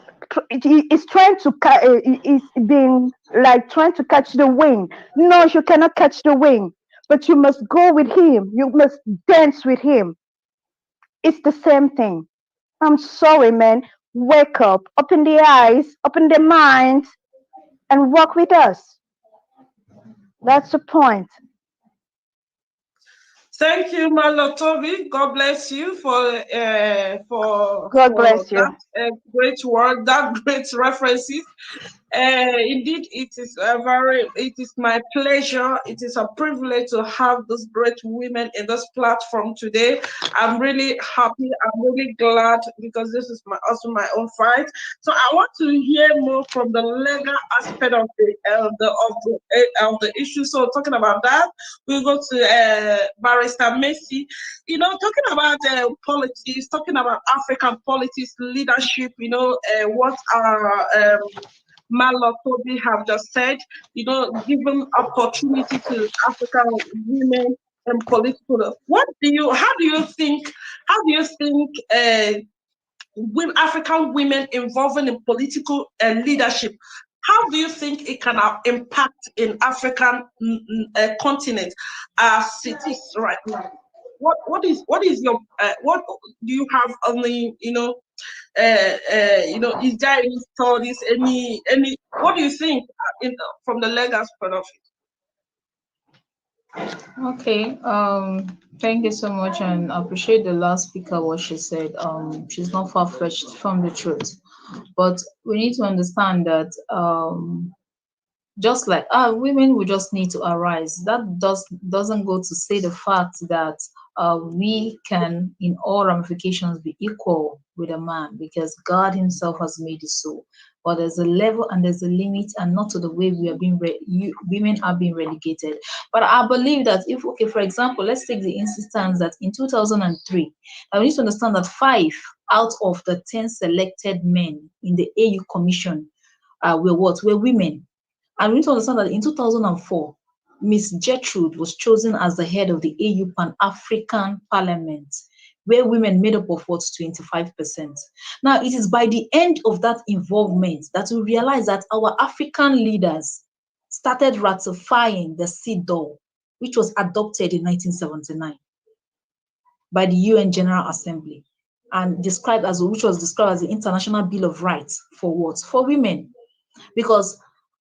D: it's trying to it's being like trying to catch the wind. No, you cannot catch the wind, but you must go with him. You must dance with him. It's the same thing. I'm sorry, man. Wake up, open the eyes, open the minds, and walk with us. That's the point.
A: Thank you, marlo, thobi. God bless you
D: God
A: for
D: bless you.
A: that great word, that great references. Indeed, it is my pleasure. It is a privilege to have these great women in this platform today. I'm really happy. I'm really glad because this is also my own fight. So I want to hear more from the legal aspect of the issue. So talking about that, we'll go to Barrister Messi. Talking about politics, talking about African politics, leadership. What are marlo, thobi have just said, giving opportunity to African women and political. How do you think African women involving in political leadership, how do you think it can have impact in African continent as it is right now? What is your what do you have only is there any studies, any what do you think from the legal point of
F: Okay. Thank you so much, and I appreciate the last speaker what she said. She's not far fetched from the truth, but we need to understand that just like women will just need to arise. That doesn't go to say the fact that we can, in all ramifications, be equal with a man because God Himself has made it so. But there's a level and there's a limit, and not to the way we are being women are being relegated. But I believe that if, okay, for example, let's take the instance that in 2003, I need to understand that 5 out of the 10 selected men in the AU Commission were women. And we need to understand that in 2004, Miss Gertrude was chosen as the head of the AU Pan-African Parliament, where women made up of what, 25%. Now, it is by the end of that involvement that we realize that our African leaders started ratifying the CEDAW, which was adopted in 1979 by the UN General Assembly and which was described as the International Bill of Rights for what? For women. Because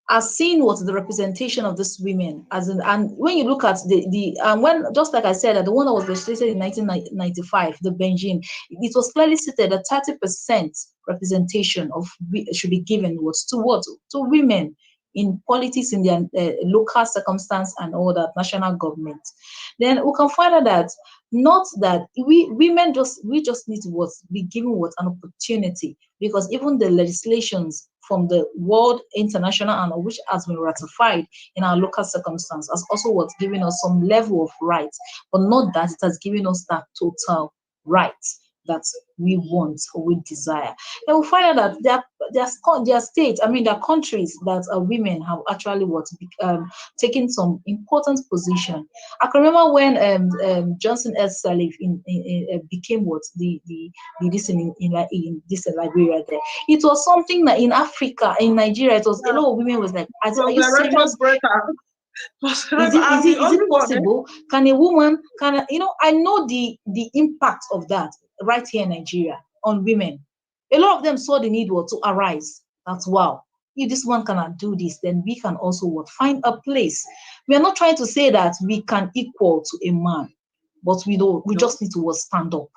F: as seen what the representation of these women and when you look at when, just like I said, that the one that was legislated in 1995, the Benjamin, it was clearly stated that 30% representation should be given to women in politics, in their local circumstance and all that, national government. Then we can find out that not that women just need to be given an opportunity, because even the legislations from the world, international, and which has been ratified in our local circumstance has also giving us some level of rights, but not that it has given us that total right that we want or we desire. And we find out that their states, their countries that women have actually taken some important position. I can remember when Johnson S. Sirleaf became in this Liberia there. It was something that in Africa, in Nigeria, it was a lot of women was like, are you serious? Is it possible? Can a woman, I know the impact of that right here in Nigeria on women. A lot of them saw the need to arise. That's wow. If this one cannot do this, then we can also find a place. We are not trying to say that we can equal to a man, but we just need to stand up.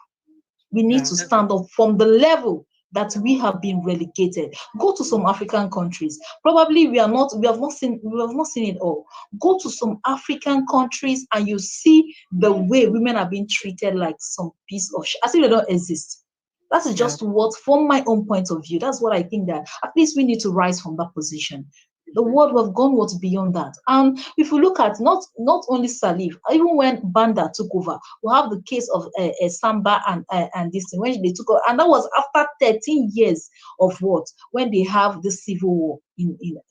F: We need to stand up from the level that we have been relegated. Go to some African countries. Probably we have not seen it all. Go to some African countries and you see the way women are being treated like some piece of shit, as if they don't exist. That is just from my own point of view, that's what I think, that at least we need to rise from that position. The world have gone beyond that. And if you look at not only Sirleaf, even when Banda took over, we have the case of Samba and this thing, when they took over, and that was after 13 years of when they have the civil war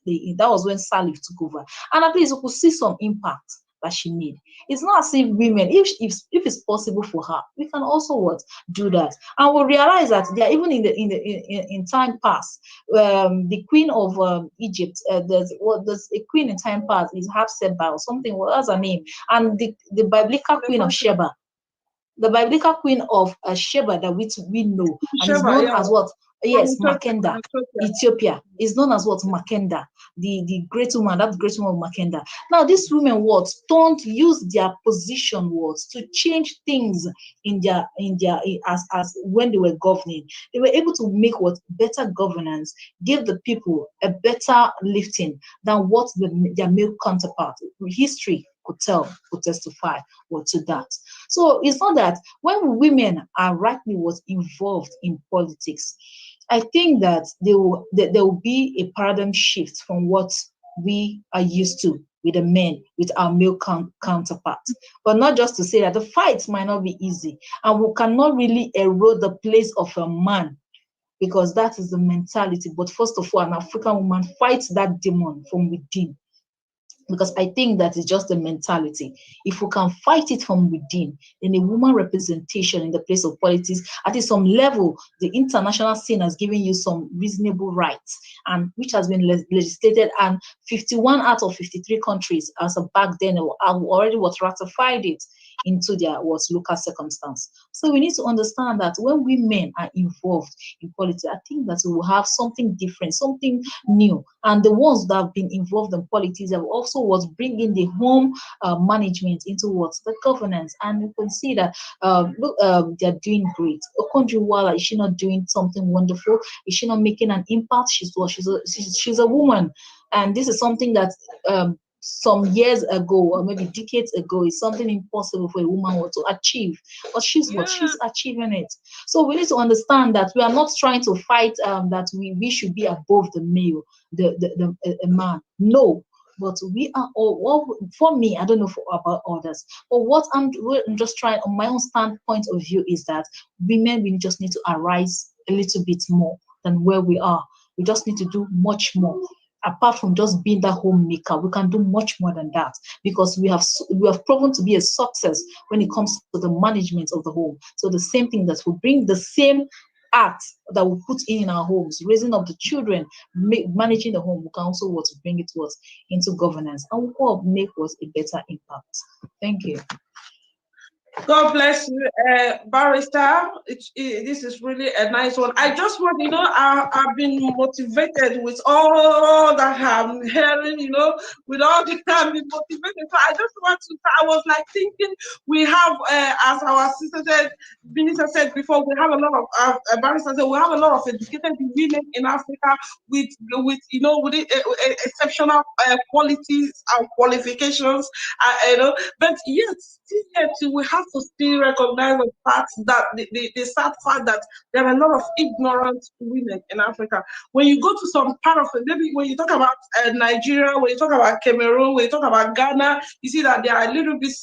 F: that was when Sirleaf took over. And at least we could see some impact that she made. It's not as if women, if it's possible for her, we can also do that. And we'll realize that they are even in time past. The queen of Egypt, there's a queen in time past is Hafseba or something. What's her name? And the biblical queen of Sheba. the biblical queen of Sheba that we know, and is known as what? Yes, Makenda. Ethiopia is known as what? Makenda, the great woman, that great woman of Makenda. Now, these women what don't use their position words to change things in their as when they were governing. They were able to make what better governance, give the people a better lifting than what their male counterpart. History could testify to that. So it's not that when women are rightly was involved in politics, I think that there will be a paradigm shift from what we are used to with the men, with our male counterparts. But not just to say that the fight might not be easy, and we cannot really erode the place of a man, because that is the mentality. But first of all, an African woman fights that demon from within. Because I think that is just the mentality. If we can fight it from within, then a woman representation in the place of politics, at some level, the international scene has given you some reasonable rights, and which has been legislated, and 51 out of 53 countries, as of back then, already was ratified it into their local circumstance. So we need to understand that when women are involved in politics, I think that we will have something different, something new. And the ones that have been involved in politics have also was bringing the home management into the governance. And you can see that they're doing great. Okonjo-Iweala, is she not doing something wonderful? Is she not making an impact? She's a woman, and this is something that some years ago, or maybe decades ago, is something impossible for a woman to achieve. But she's achieving it. So we need to understand that we are not trying to fight that we should be above the male, a man. No. But we are all, for me, I don't know about others, but what I'm just trying, on my own standpoint of view, is that women, we just need to arise a little bit more than where we are. We just need to do much more. Apart from just being that homemaker, we can do much more than that, because we have proven to be a success when it comes to the management of the home. So the same thing that will bring the same act that we put in our homes, raising up the children, managing the home, we can also bring it into governance, and we will make a better impact. Thank you.
A: God bless you, Barrister. This is really a nice one. I just want, I've been motivated with all that I'm hearing, with all the I've been motivated. So I just want to, I was like thinking, we have, as our minister said before, we have a lot of, Barrister said, we have a lot of educated women in Africa with exceptional qualities and qualifications, but yet we have to still recognize the fact that the sad fact that there are a lot of ignorant women in Africa. When you go to some part of it, maybe when you talk about Nigeria, when you talk about Cameroon, when you talk about Ghana, you see that they are a little bit,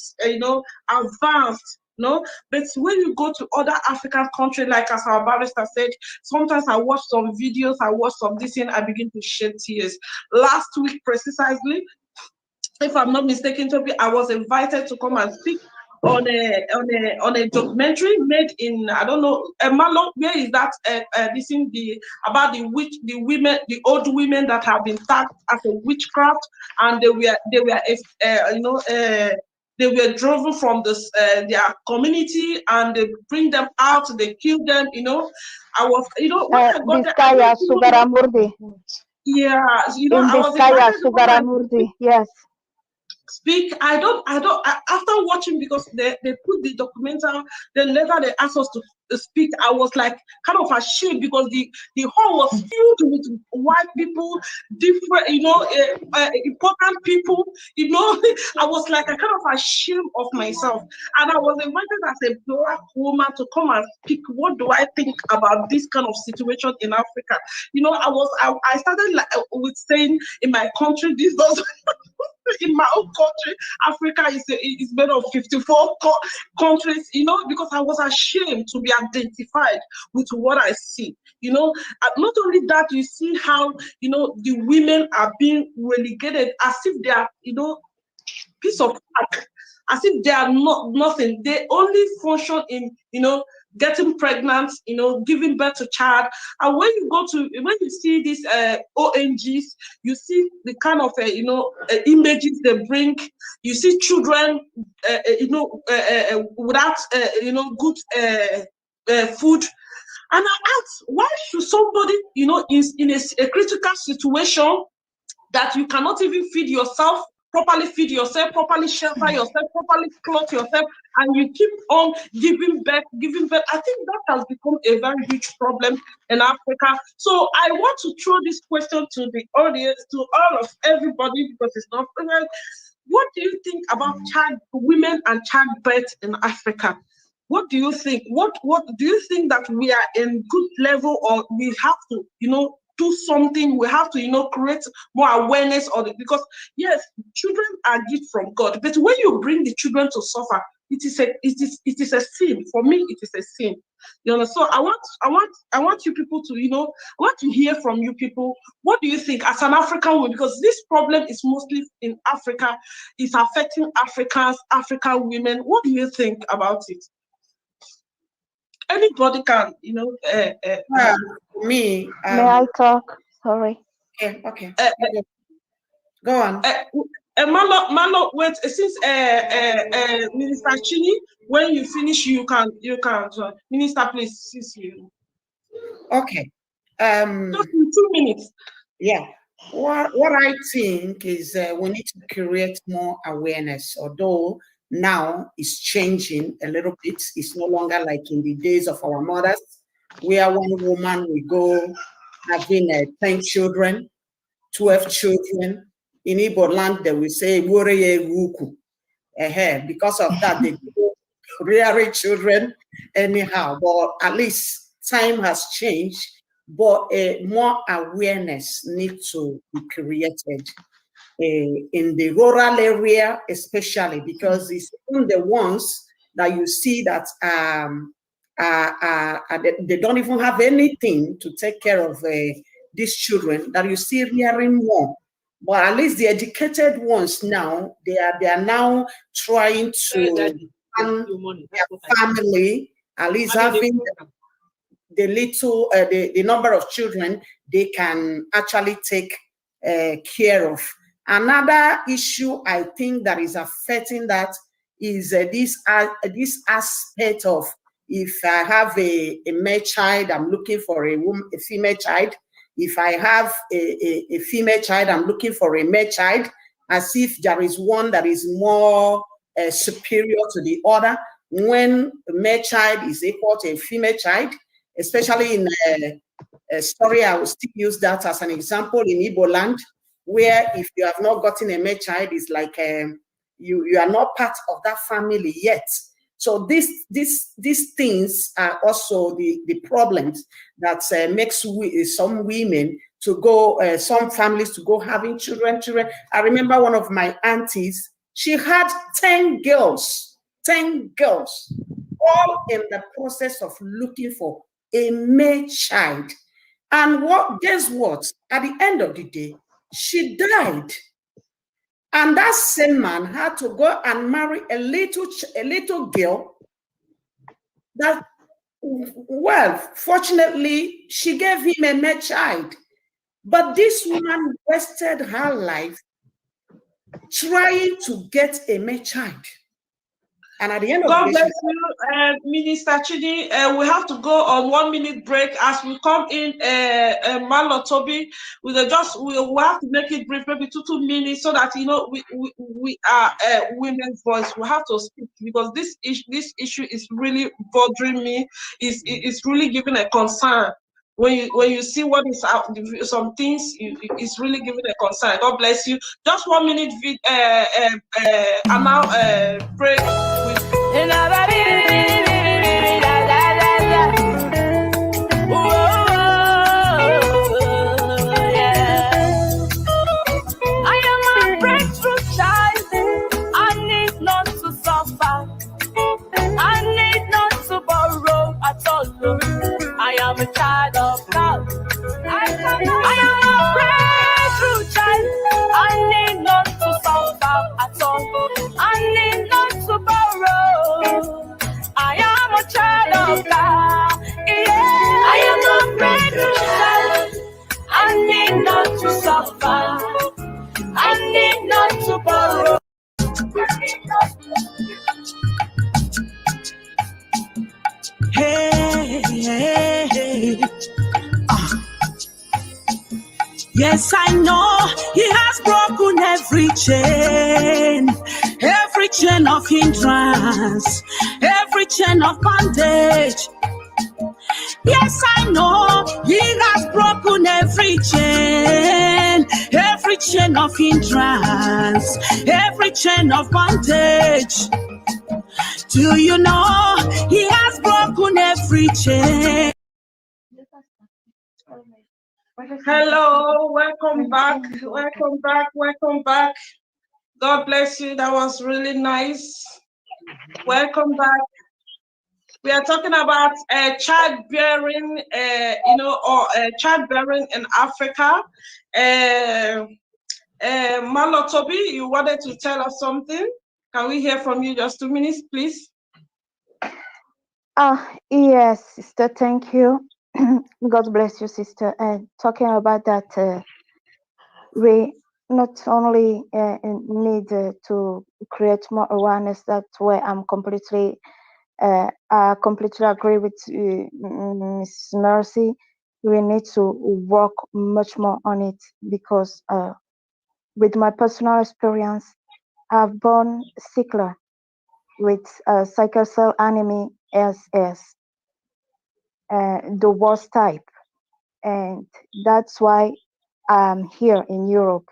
A: advanced. No, but when you go to other African countries, like as our barrister said, sometimes I watch some videos, I watch some this, and I begin to shed tears. Last week, precisely, if I'm not mistaken, Thobi, I was invited to come and speak on a documentary made in, I don't know, marlo. Where is that? This in about the women, the old women that have been tagged as a witchcraft, and they were driven from their community, and they bring them out, they kill them. I was, when I got there, yeah, I was invited to come and
D: yes.
A: Speak. After watching, because they put the documentary, then later they asked us to speak. I was like kind of ashamed, because the hall was filled with white people, different, important people, I was like a kind of ashamed of myself. And I was invited as a black woman to come and speak. What do I think about this kind of situation in Africa? I started with saying, in my country, this doesn't in my own country, Africa is made of 54 countries, because I was ashamed to be identified with what I see. Not only that, you see how, the women are being relegated as if they are, piece of work, as if they are not nothing. They only function in, getting pregnant, giving birth to child. And when you see these ONGs, you see the kind of images they bring. You see children, without good food. And I ask, why should somebody, in a critical situation that you cannot even feed yourself, properly shelter yourself, properly clothe yourself, and you keep on giving birth. I think that has become a very huge problem in Africa. So I want to throw this question to the audience, to all of everybody, because it's not. What do you think about women and childbirth in Africa? What do you think? What do you think that we are in good level, or we have to, do something? We have to, create more awareness because yes, children are gifts from God, but when you bring the children to suffer, it is a sin. For me, it is a sin. So I want you people to, I want to hear from you people. What do you think as an African woman? Because this problem is mostly in Africa. It's affecting African women. What do you think about it? Anybody can,
G: me.
D: May I talk? Sorry.
G: Okay. Go on.
A: Marlo, wait. Since Minister Chiny, when you finish, you can. Minister, please, since you.
G: Okay.
A: Just in 2 minutes.
G: Yeah. What I think is we need to create more awareness, although now it's changing a little bit. It's no longer like in the days of our mothers, where one woman will go having 10 children, 12 children. In Igbo land, they will say, because of that, they go rearing children anyhow. But at least time has changed, but more awareness needs to be created. In the rural area, especially because it's even the ones that you see that they don't even have anything to take care of these children, that you see rearing more. But at least the educated ones now, they are now trying to fund their family, at least having the little the number of children they can actually take care of. Another issue I think that is affecting that is this aspect of, if I have a male child, I'm looking for a female child. If I have a female child, I'm looking for a male child, as if there is one that is more superior to the other, when a male child is equal to a female child, especially in a story. I will still use that as an example in Igbo land, where if you have not gotten a male child, it's like you are not part of that family yet. So these things are also the problems that makes some women to go, some families to go having children. I remember one of my aunties, she had 10 girls, all in the process of looking for a male child. And guess what? At the end of the day, she died. And that same man had to go and marry a little girl that, well, fortunately, she gave him a male child. But this woman wasted her life trying to get a male child. And at the end of the day,
A: God bless you, Minister Chiny. We have to go on 1 minute break as we come in. Marlo, Thobi, we have to make it brief, maybe 2 minutes, so that we are women's voice. We have to speak, because this issue is really bothering me. It's really giving a concern. When you see what is out, some things, it's really giving a concern. God bless you. Just 1 minute and now break.
B: I am a breakthrough child. I need not to suffer. I need not to borrow at all. I am a child of God. I am a breakthrough child. I need not to suffer at all. I need not to borrow. Yes, I know he has broken every chain of hindrance, every chain of bondage. Yes, I know he has broken every chain of hindrance, every chain of bondage. Do you know he has broken every chain?
A: Hello, welcome back, welcome back, welcome back. God bless you. That was really nice. Welcome back. We are talking about childbearing, or childbearing in Africa. Marlo, Thobi, you wanted to tell us something? Can we hear from you just 2 minutes, please?
D: Yes, sister, thank you. God bless you, sister. And talking about that, we not only need to create more awareness. That's where I completely agree with Miss Mercy. We need to work much more on it because with my personal experience, I've born sickler with sickle cell anemia SS, the worst type, and that's why I'm here in Europe.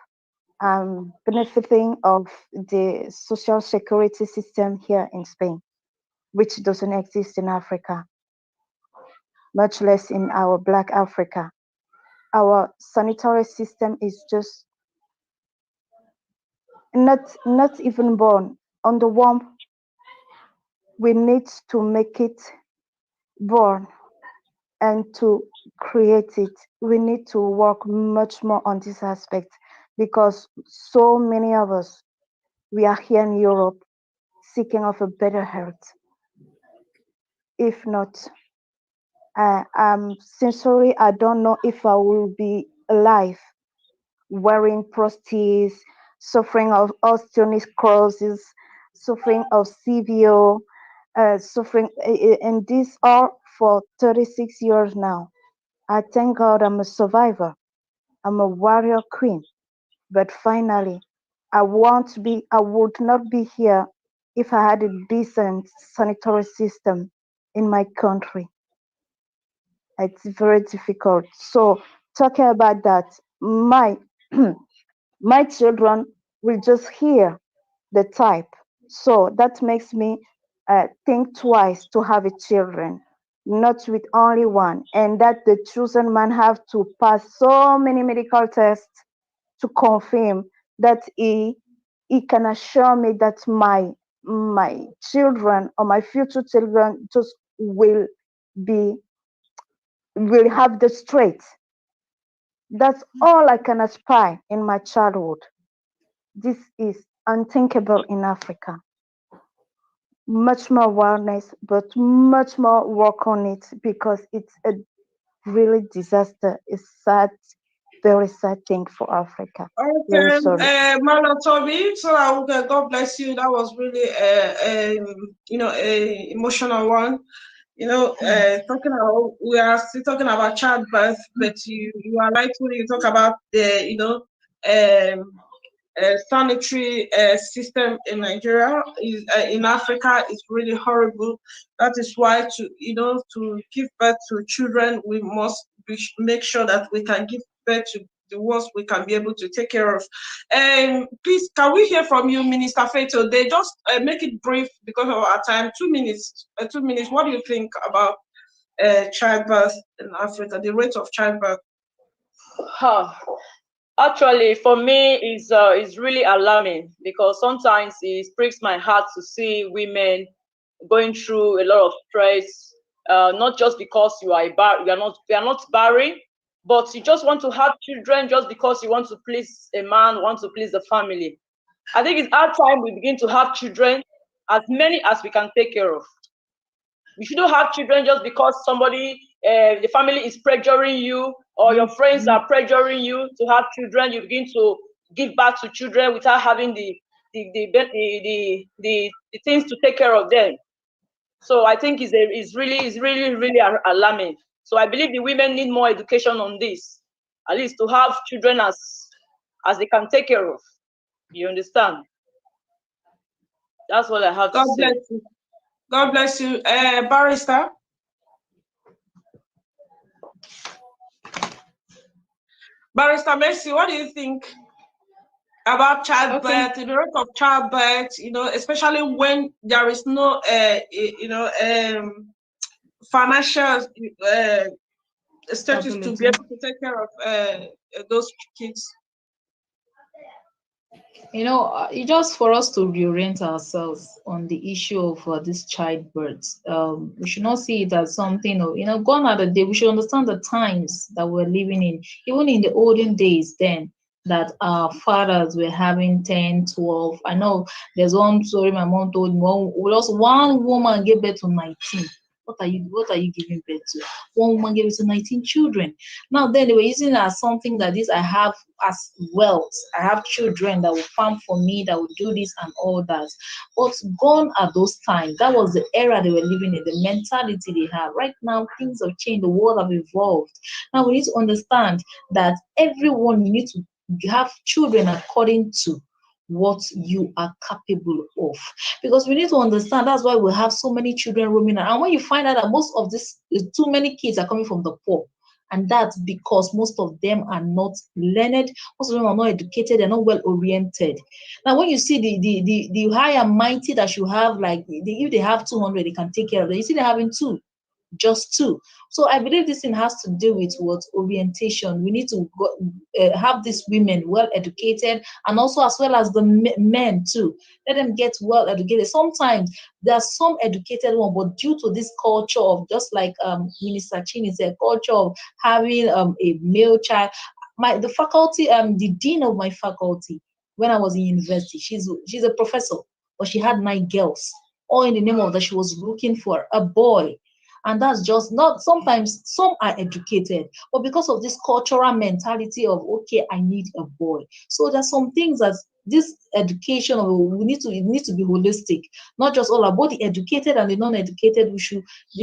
D: I'm benefiting of the social security system here in Spain, which doesn't exist in Africa, much less in our Black Africa. Our sanitary system is just not even born on the womb. We need to make it born, and to create it, we need to work much more on this aspect because so many of us, we are here in Europe seeking of a better health. If not, sincerely, I don't know if I will be alive wearing prostheses, suffering of osteonecrosis, suffering of CVO, suffering, and these are for 36 years now. I thank God I'm a survivor. I'm a warrior queen. But finally, I would not be here if I had a decent sanitary system in my country. It's very difficult. So talking about that, my my children will just hear the type. So that makes me think twice to have a children, not with only one, and that the chosen man have to pass so many medical tests to confirm that he can assure me that my children or my future children just be will have the straight. That's all I can aspire in my childhood. This is unthinkable in Africa. Much more awareness, but much more work on it because it's a really disaster. It's sad, very sad thing for Africa. Very
A: Okay,
D: sorry.
A: Marlo, Thobi, so God bless you. That was really a emotional one. Talking about, we are still talking about childbirth, but you are right when you talk about the sanitary system in Nigeria is in Africa is really horrible. That is why to give birth to children, we must make sure that we can give birth to the ones we can be able to take care of. Please, can we hear from you, Minister Feto? They just make it brief because of our time. 2 minutes. 2 minutes. What do you think about childbirth in Africa? The rate of childbirth.
H: Actually, for me, is really alarming because sometimes it breaks my heart to see women going through a lot of stress. Not just because you are not barren, but you just want to have children just because you want to please a man, want to please the family. I think it's our time we begin to have children, as many as we can take care of. You shouldn't have children just because somebody, the family is pressuring you or your friends are pressuring you to have children. You begin to give birth to children without having the things to take care of them. So I think it's really alarming. So I believe the women need more education on this. at least to have children as they can take care of. You understand? That's what I have
A: God
H: to say.
A: bless you. God bless you. Barrister. Barrister Messi, what do you think about childbirth, the rate of childbirth, especially when there is no, financial status to be able to take care of those kids?
F: It's just for us to reorient ourselves on the issue of this childbirth. We should not see it as something, gone are the day. We should understand the times that we're living in. Even in the olden days, then, that our fathers were having 10, 12. I know there's one story my mom told me. One woman gave birth to 19. What are you giving birth to? One woman gave birth to 19 children. Now then they were using it as something that I have as wealth. I have children that will farm for me, that will do this and all that. But gone are those times. That was the era they were living in, the mentality they have. Right now, things have changed, the world have evolved. Now we need to understand that everyone, you need to have children according to what you are capable of, because we need to understand that's why we have so many children roaming around. And when you find out that most of this, too many kids are coming from the poor, and that's because most of them are not learned, most of them are not educated, they're not well oriented. Now when you see the high and mighty that you have, like if they have 200, they can take care of them. You see they're having just two. So I believe this thing has to do with what orientation. We need to have these women well educated, and also as well as the men too. Let them get well educated. Sometimes there are some educated ones, but due to this culture of, just like Minister Chiny said, culture of having a male child. The faculty, the dean of my faculty, when I was in university, she's a professor, but she had 9 girls, all in the name of that she was looking for a boy. And that's just not, sometimes some are educated, but because of this cultural mentality of, okay, I need a boy. So there's some things that this education, it needs to be holistic, not just all about the educated and the non-educated. We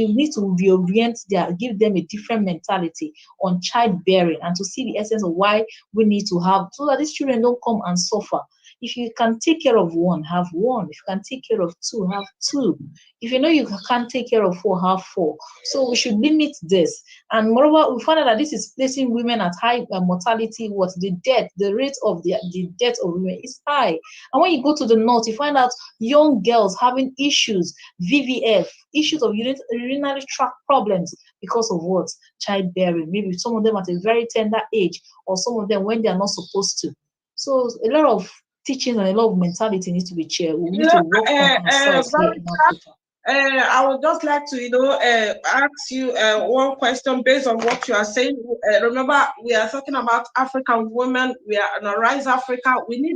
F: need to reorient give them a different mentality on childbearing, and to see the essence of why we need to have, so that these children don't come and suffer. If you can take care of one, have one. If you can take care of 2, have 2. If you know you can't take care of 4, have 4. So we should limit this. And moreover, we find out that this is placing women at high mortality. The rate of the death of women is high. And when you go to the north, you find out young girls having issues, VVF, issues of urinary tract problems because of what? Childbearing. Maybe some of them at a very tender age, or some of them when they are not supposed to. So a lot of teaching and a lot of mentality needs to be changed. We need to work on ourselves here in Africa.
A: I would just like to, ask you one question based on what you are saying. Remember, we are talking about African women. We are in Arise Africa. We need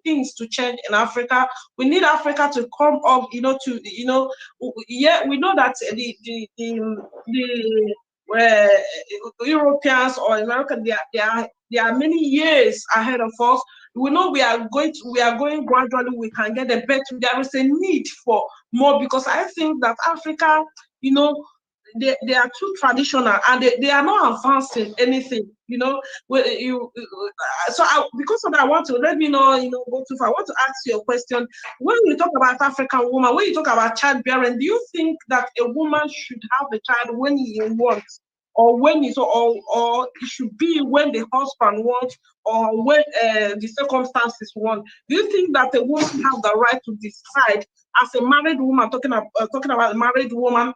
A: things to change in Africa. We need Africa to come up, we know that the Europeans or America, they are many years ahead of us. We know we are going gradually. We can get a better. There is a need for more, because I think that Africa, they are too traditional, and they are not advancing anything. Because of that, I want to let me know. Go too far. I want to ask you a question. When you talk about African woman, when you talk about childbearing, do you think that a woman should have a child when he wants? Or when or it should be when the husband wants, or when the circumstances want? Do you think that a woman have the right to decide, as a married woman, talking about a married woman,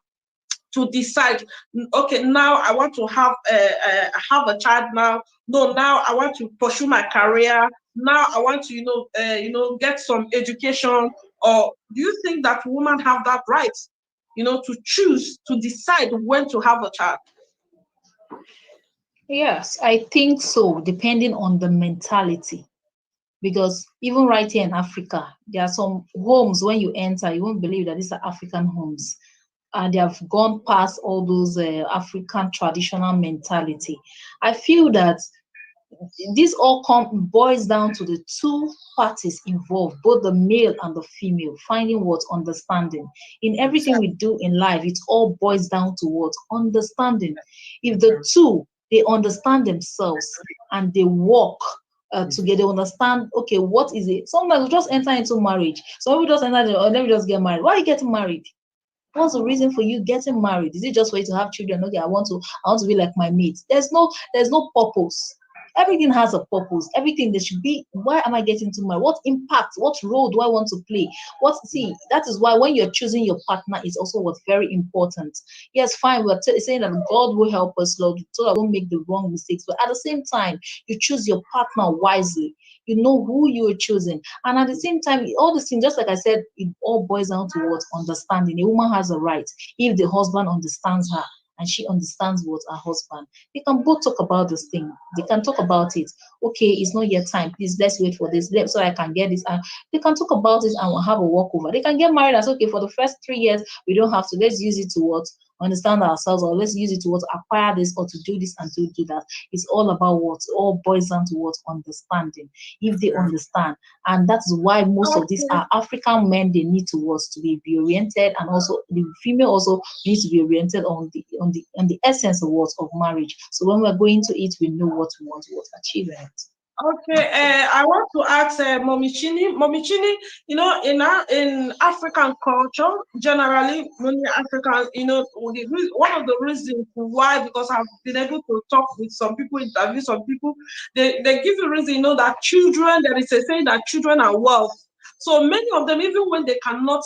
A: to decide, okay, now I want to have a child now. No, now I want to pursue my career. Now I want to get some education. Or do you think that women have that right, to choose, to decide when to have a child?
F: Yes, I think so, depending on the mentality. Because even right here in Africa, there are some homes, when you enter, you won't believe that these are African homes. And they have gone past all those African traditional mentality. I feel that this all boils down to the 2 parties involved, both the male and the female, finding what? Understanding. In everything we do in life, it all boils down to what? Understanding. If the 2 they understand themselves and they work together. They understand, okay, what is it? Sometimes we just enter into marriage. Some people just enter, or let me just get married. Why are you getting married? What's the reason for you getting married? Is it just for you to have children? Okay, I want to be like my mates. There's no purpose. Everything has a purpose. Everything there should be. Why am I getting to marry? What impact? What role do I want to play? See, that is why when you're choosing your partner is also what's very important. Yes, fine. We're saying that God will help us, Lord, so that we don't make the wrong mistakes. But at the same time, you choose your partner wisely. You know who you are choosing, and at the same time, all these things, just like I said, it all boils down to what understanding. A woman has a right if the husband understands her and she understands what her husband. They can both talk about this thing. They can talk about it. Okay, it's not yet time. Please, let's wait for this so I can get this. And they can talk about it and we'll have a walkover. They can get married and say, okay, for the first 3 years, we don't have to. Let's use it to what? Understand ourselves, or let's use it to what? Acquire this, or to do this and to do that. It's all about what? All boils down to what? Understanding. If they understand. And that's why most of these are African men. They need to what? To be oriented, and also the female also needs to be oriented on the essence of what? Of marriage. So when we're going to it, we know what we want to achieve in it.
A: Okay, I want to ask Mommy Chiny. Mommy Chiny, in African culture, generally, many African, one of the reasons why, because I've been able to talk with some people, interview some people, they give you reason, that children, there is a saying that children are wealth. So many of them, even when they cannot,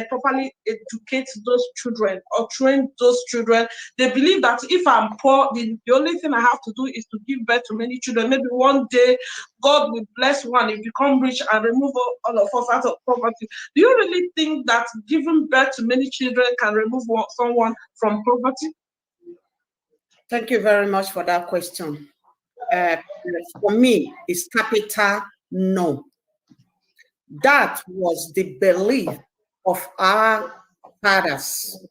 A: properly educate those children or train those children, they believe that if I'm poor, the only thing I have to do is to give birth to many children. Maybe one day God will bless one, you become rich and remove all of us out of poverty. Do you really think that giving birth to many children can remove someone from poverty?
G: Thank you very much for that question. For me, it's capital no. That was the belief of our fathers.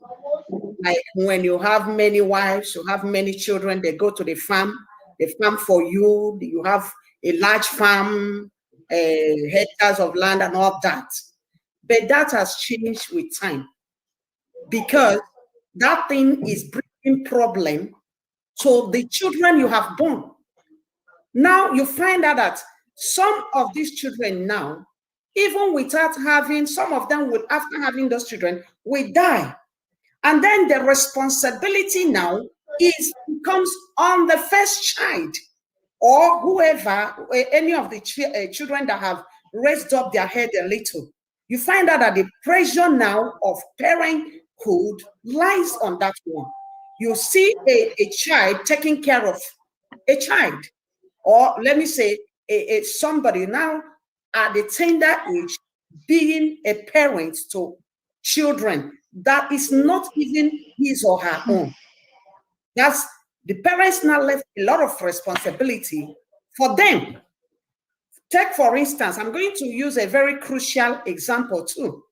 G: Like when you have many wives, you have many children, they go to the farm, they farm for you, you have a large farm, hectares of land and all that. But that has changed with time, because that thing is bringing problem to the children you have born. Now you find out that some of these children now, even without having, some of them will, after having those children, will die. And then the responsibility now becomes on the first child, or whoever, any of the children that have raised up their head a little. You find out that the pressure now of parenthood lies on that one. You see a child taking care of a child, or let me say, somebody now at the tender age being a parent to children that is not even his or her own. That's the parents now left a lot of responsibility for them. Take, for instance, I'm going to use a very crucial example too.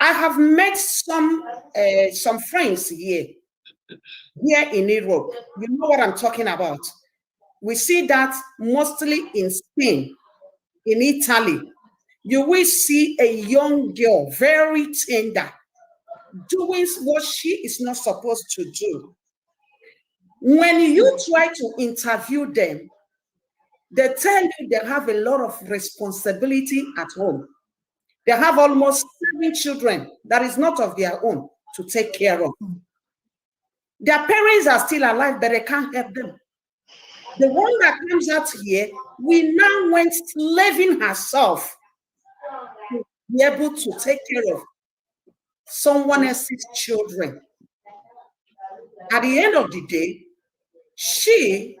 G: I have met some friends here in Europe. You know what I'm talking about. We see that mostly in Spain, in Italy. You will see a young girl, very tender, doing what she is not supposed to do. When you try to interview them, they tell you they have a lot of responsibility at home. They have almost 7 children that is not of their own to take care of. Their parents are still alive, but they can't help them. The one that comes out here, we now went slaving herself to be able to take care of someone else's children. At the end of the day, she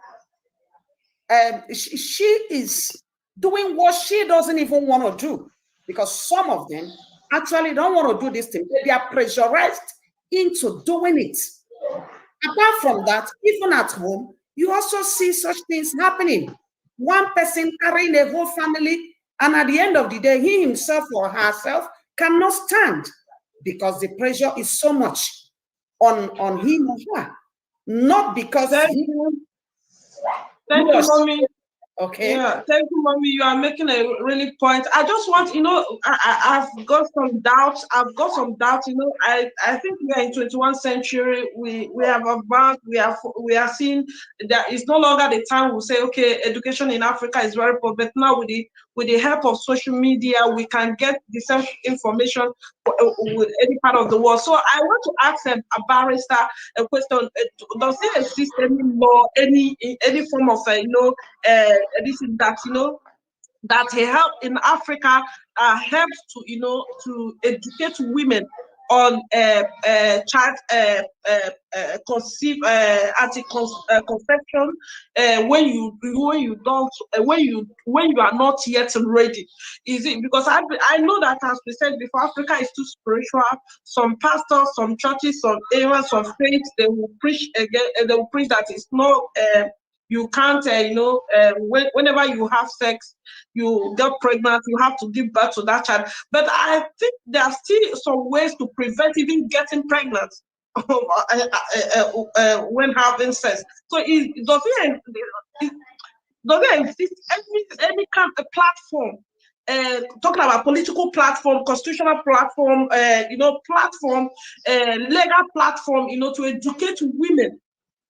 G: is doing what she doesn't even want to do, because some of them actually don't want to do this thing. They are pressurized into doing it. Apart from that, even at home, you also see such things happening. One person carrying a whole family, and at the end of the day, he himself or herself cannot stand, because the pressure is so much on him or her. Not because
A: Thank you, mommy.
G: Okay.
A: Yeah, thank you, mommy. You are making a really point. I just want, I've got some doubts. I've got some doubts. I think we are in 21st century. We have advanced. We are seeing that it's no longer the time we say, okay, education in Africa is very poor. But now with the help of social media, we can get the same information with any part of the world. So I want to ask a barrister a question. Does there exist any law, any form of this is that that help in Africa helps to educate women on child conceive anti-conception when you don't when you are not yet ready. Is it because I know that, as we said before, Africa is too spiritual. Some pastors, some churches, some areas, some faiths, they will preach again. They will preach that it's not. You can't, whenever you have sex, you get pregnant, you have to give birth to that child. But I think there are still some ways to prevent even getting pregnant when having sex. So does it exist any kind of platform? Talking about political platform, constitutional platform, platform, legal platform, to educate women.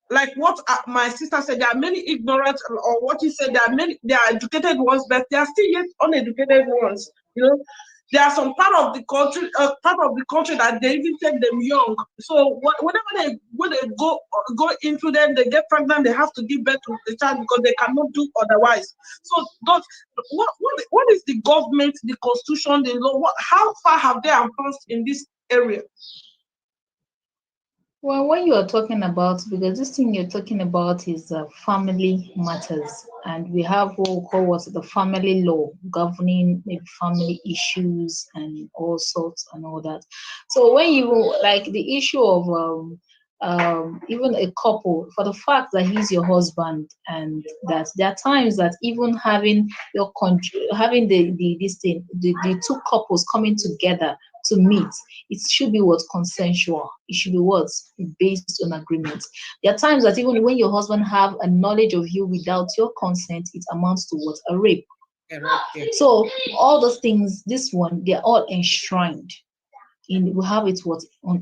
A: Like what my sister said, there are many ignorant, or what you said, there are educated ones, but there are still yet uneducated ones. There are some part of the country that they even take them young. So whenever when they go into them, they get pregnant, they have to give birth to the child because they cannot do otherwise. So what is the government, the constitution, the law? How far have they advanced in this area?
F: Well, when you are talking about, because this thing you're talking about is family matters, and we have what we call what's the family law governing maybe family issues and all sorts and all that. So when you like the issue of even a couple, for the fact that he's your husband, and that there are times that even having having this thing, the two couples coming together to meet, it should be what's consensual. It should be what's based on agreement. There are times that even when your husband have a knowledge of you without your consent, it amounts to what? A rape. So all those things, this one, they're all enshrined we have it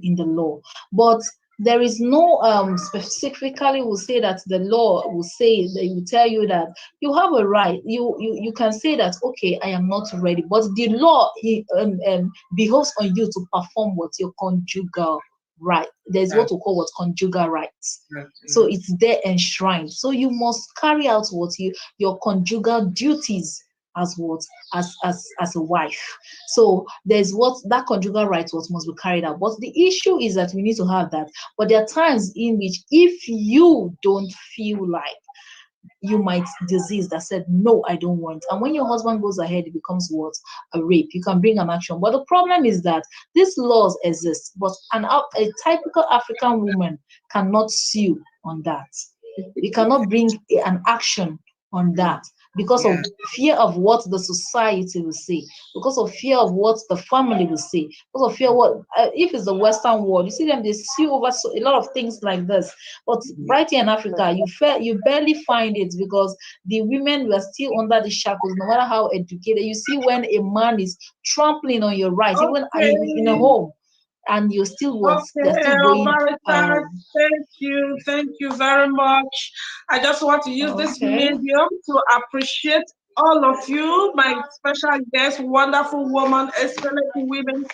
F: in the law. But there is no specifically will say that the law will say that will tell you that you have a right. You can say that, okay, I am not ready, but the law behoves on you to perform what your conjugal right. There's what we call what conjugal rights. So it's there enshrined. So you must carry out your conjugal duties as a wife. So there's that conjugal right must be carried out. But the issue is that we need to have that. But there are times in which if you don't feel like, you might disease that said, no, I don't want. And when your husband goes ahead, it becomes what? A rape. You can bring an action. But the problem is that these laws exist, but a typical African woman cannot sue on that. You cannot bring an action on that because of fear of what the society will say, because of fear of what the family will say, because of fear what if it's the Western world, you see them, they sue over a lot of things like this. But right here in Africa, you barely find it because the women were still under the shackles, no matter how educated. You see when a man is trampling on your rights, even in a home, and you're still they're still going.
A: Thank you very much. I just want to use this medium to appreciate all of you, my special guests, wonderful women, excellent women,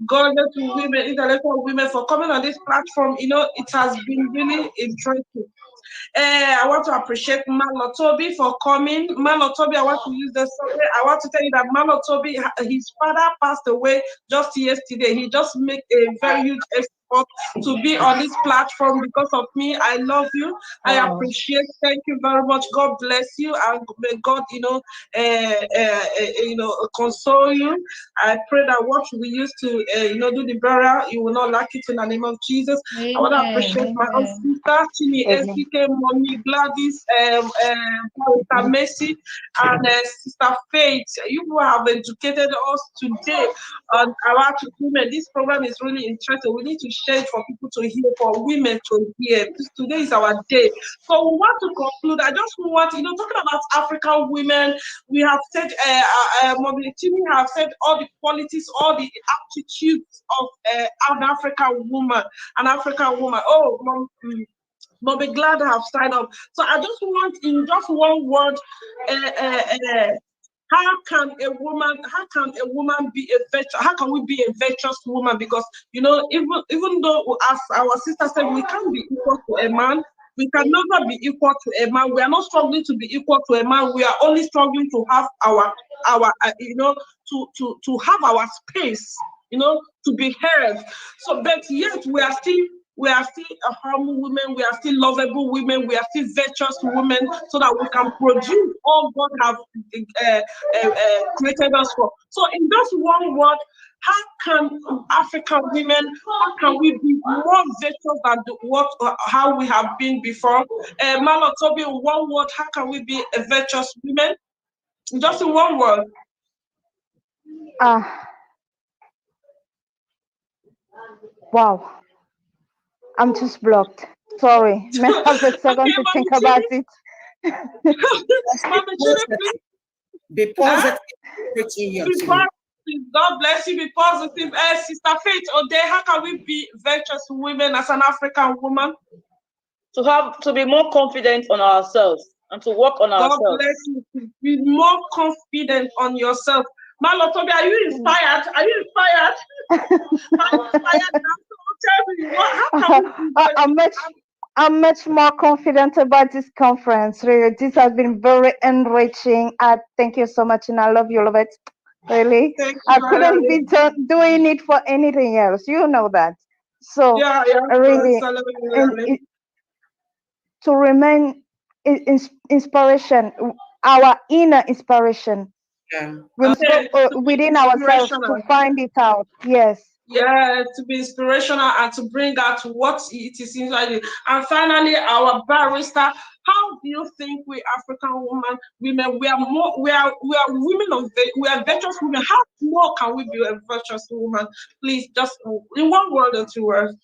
A: gorgeous women, intellectual women, for coming on this platform. It has been really interesting. I want to appreciate Marlo Thobi for coming. Marlo Thobi, I want to use this. I want to tell you that Marlo Thobi, his father passed away just yesterday. He just made a very huge effort to be on this platform because of me. I love you. I appreciate. Thank you very much. God bless you, and may God, console you. I pray that what we used to do the burial, you will not lack it in the name of Jesus. I want to appreciate my own sister, chiny, Ezike, mommy Gladys, Sister Mercy, and Sister Faith. You who have educated us today on about women. This program is really interesting. We need to share it for people to hear, for women to hear. Today is our day. So we want to conclude. I just want, talking about African women, we have said, Mobility have said all the qualities, all the aptitudes of an African woman. Oh, Mom, be glad to have signed up. So I just want, in just one word, how can a woman be a virtuous? How can we be a virtuous woman? Because even though, as our sister said, we can't be equal to a man. We can never be equal to a man. We are not struggling to be equal to a man. We are only struggling to have our to have our space, to be heard. So, but yet we are still a humble women, we are still lovable women, we are still virtuous women, so that we can produce all God have created us for. So in just one word, how can African women, how can we be more virtuous than how we have been before? Marlo, Thobi, in one word, how can we be a virtuous women? Just in one word.
D: Wow. I'm just blocked. Sorry. May I have a second to think about it?
G: Be positive.
A: God bless you. Be positive. Sister Faith, Ode, how can we be virtuous women as an African woman?
H: To be more confident on ourselves and to work on ourselves.
A: God bless you. To be more confident on yourself. Marlo, Thobi, are you inspired? Are you inspired? I'm inspired now. So tell me,
D: I'm much more confident about this conference. Really, this has been very enriching. Thank you so much, and I love you, love it. Really, I couldn't be doing it for anything else. You know that. So really, to remain inspiration, our inner inspiration. We must go within ourselves to find it out. Yes.
A: Yeah, to be inspirational and to bring out what it is inside you. And finally, our barrister, how do you think we African women, we are women we are virtuous women. How more can we be a virtuous woman? Please, just in one word or two words.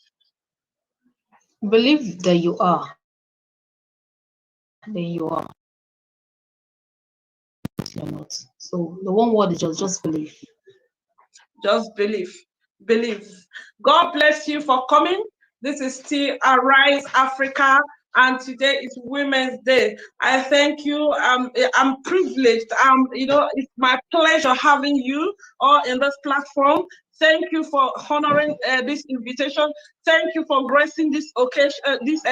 F: Believe that you are. Then you are. You're not. So the one word is just believe.
A: Just believe. Believe. God bless you for coming. This is still Arise Africa, and today is Women's Day. I thank you. I'm privileged. It's my pleasure having you all in this platform. Thank you for honoring this invitation. Thank you for gracing this occasion, this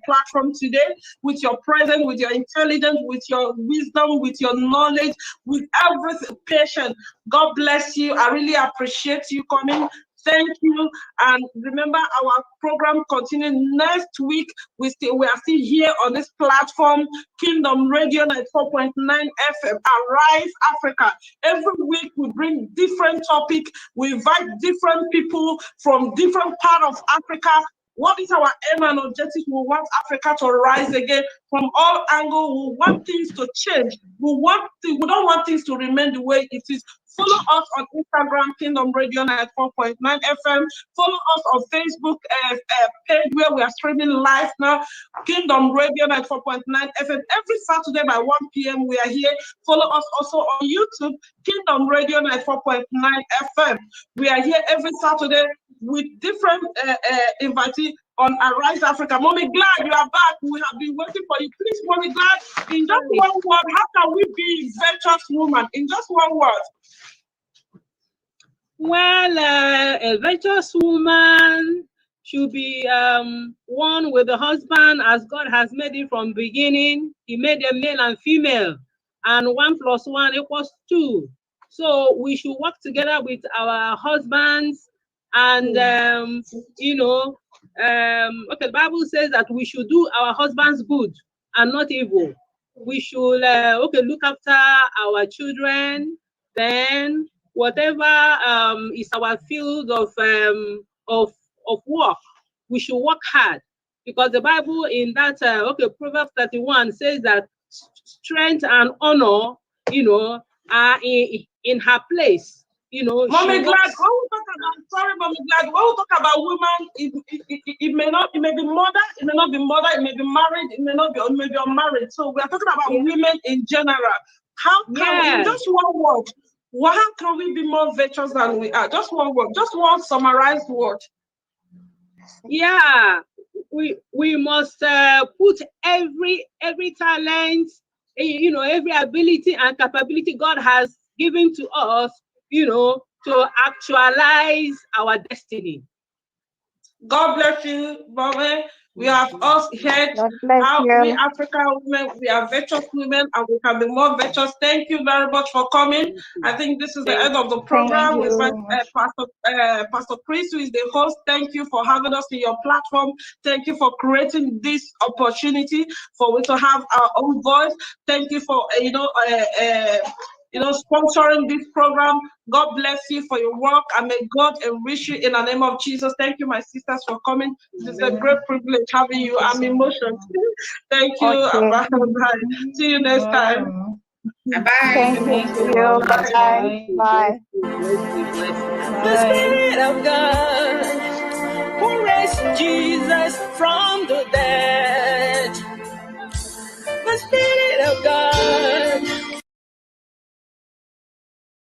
A: platform today with your presence, with your intelligence, with your wisdom, with your knowledge, with everything. Patient. God bless you. I really appreciate you coming. Thank you. And remember, our program continues next week. We are still here on this platform, Kingdom Radio 94.9 FM, Arise Africa. Every week we bring different topics. We invite different people from different parts of Africa. What is our aim and objective? We want Africa to rise again from all angles. We want things to change. We don't want things to remain the way it is. Follow us on Instagram, Kingdom Radio 94.9 FM. Follow us on Facebook page where we are streaming live now, Kingdom Radio 94.9 FM. Every Saturday by 1 p.m. we are here. Follow us also on YouTube, Kingdom Radio 94.9 FM. We are here every Saturday with different invitees on Arise Africa. Mommy Glad, you are back. We have been waiting for you. Please, Mommy Glad, in just one word, how can we be virtuous woman? In just one word.
E: Well, a virtuous woman should be one with the husband as God has made it from beginning. He made them male and female, and 1 + 1 = 2. So we should work together with our husbands, and the Bible says that we should do our husbands good and not evil. We should look after our children. Then whatever is our field of work, we should work hard, because the Bible in that Proverbs 31 says that strength and honor, are in her place.
A: Mommy Glad, when we talk about, sorry, Mommy Glad, when we talk about women, it may be mother, it may not be mother, it may be married, it may be unmarried. So we are talking about women in general. How can we, in just one word, how can we be more virtuous than we are? Just one word, just one summarized word.
E: Yeah, we must put every talent, every ability and capability God has given to us, to actualize our destiny.
A: God bless you, Mommy. We have us heard how we African women, we are virtuous women, and we can be more virtuous. Thank you very much for coming. I think this is the end of the program with Pastor Chris, who is the host. Thank you for having us in your platform. Thank you for creating this opportunity for we to have our own voice. Thank you for sponsoring this program. God bless you for your work, and may God enrich you in the name of Jesus. Thank you, my sisters, for coming. It's a great privilege having you. I'm emotional. Thank you.
D: Okay.
A: Bye. See you next time.
G: Bye.
D: Thank you. Bye. Bye.
B: The Spirit of God who raised Jesus from the dead. The Spirit of God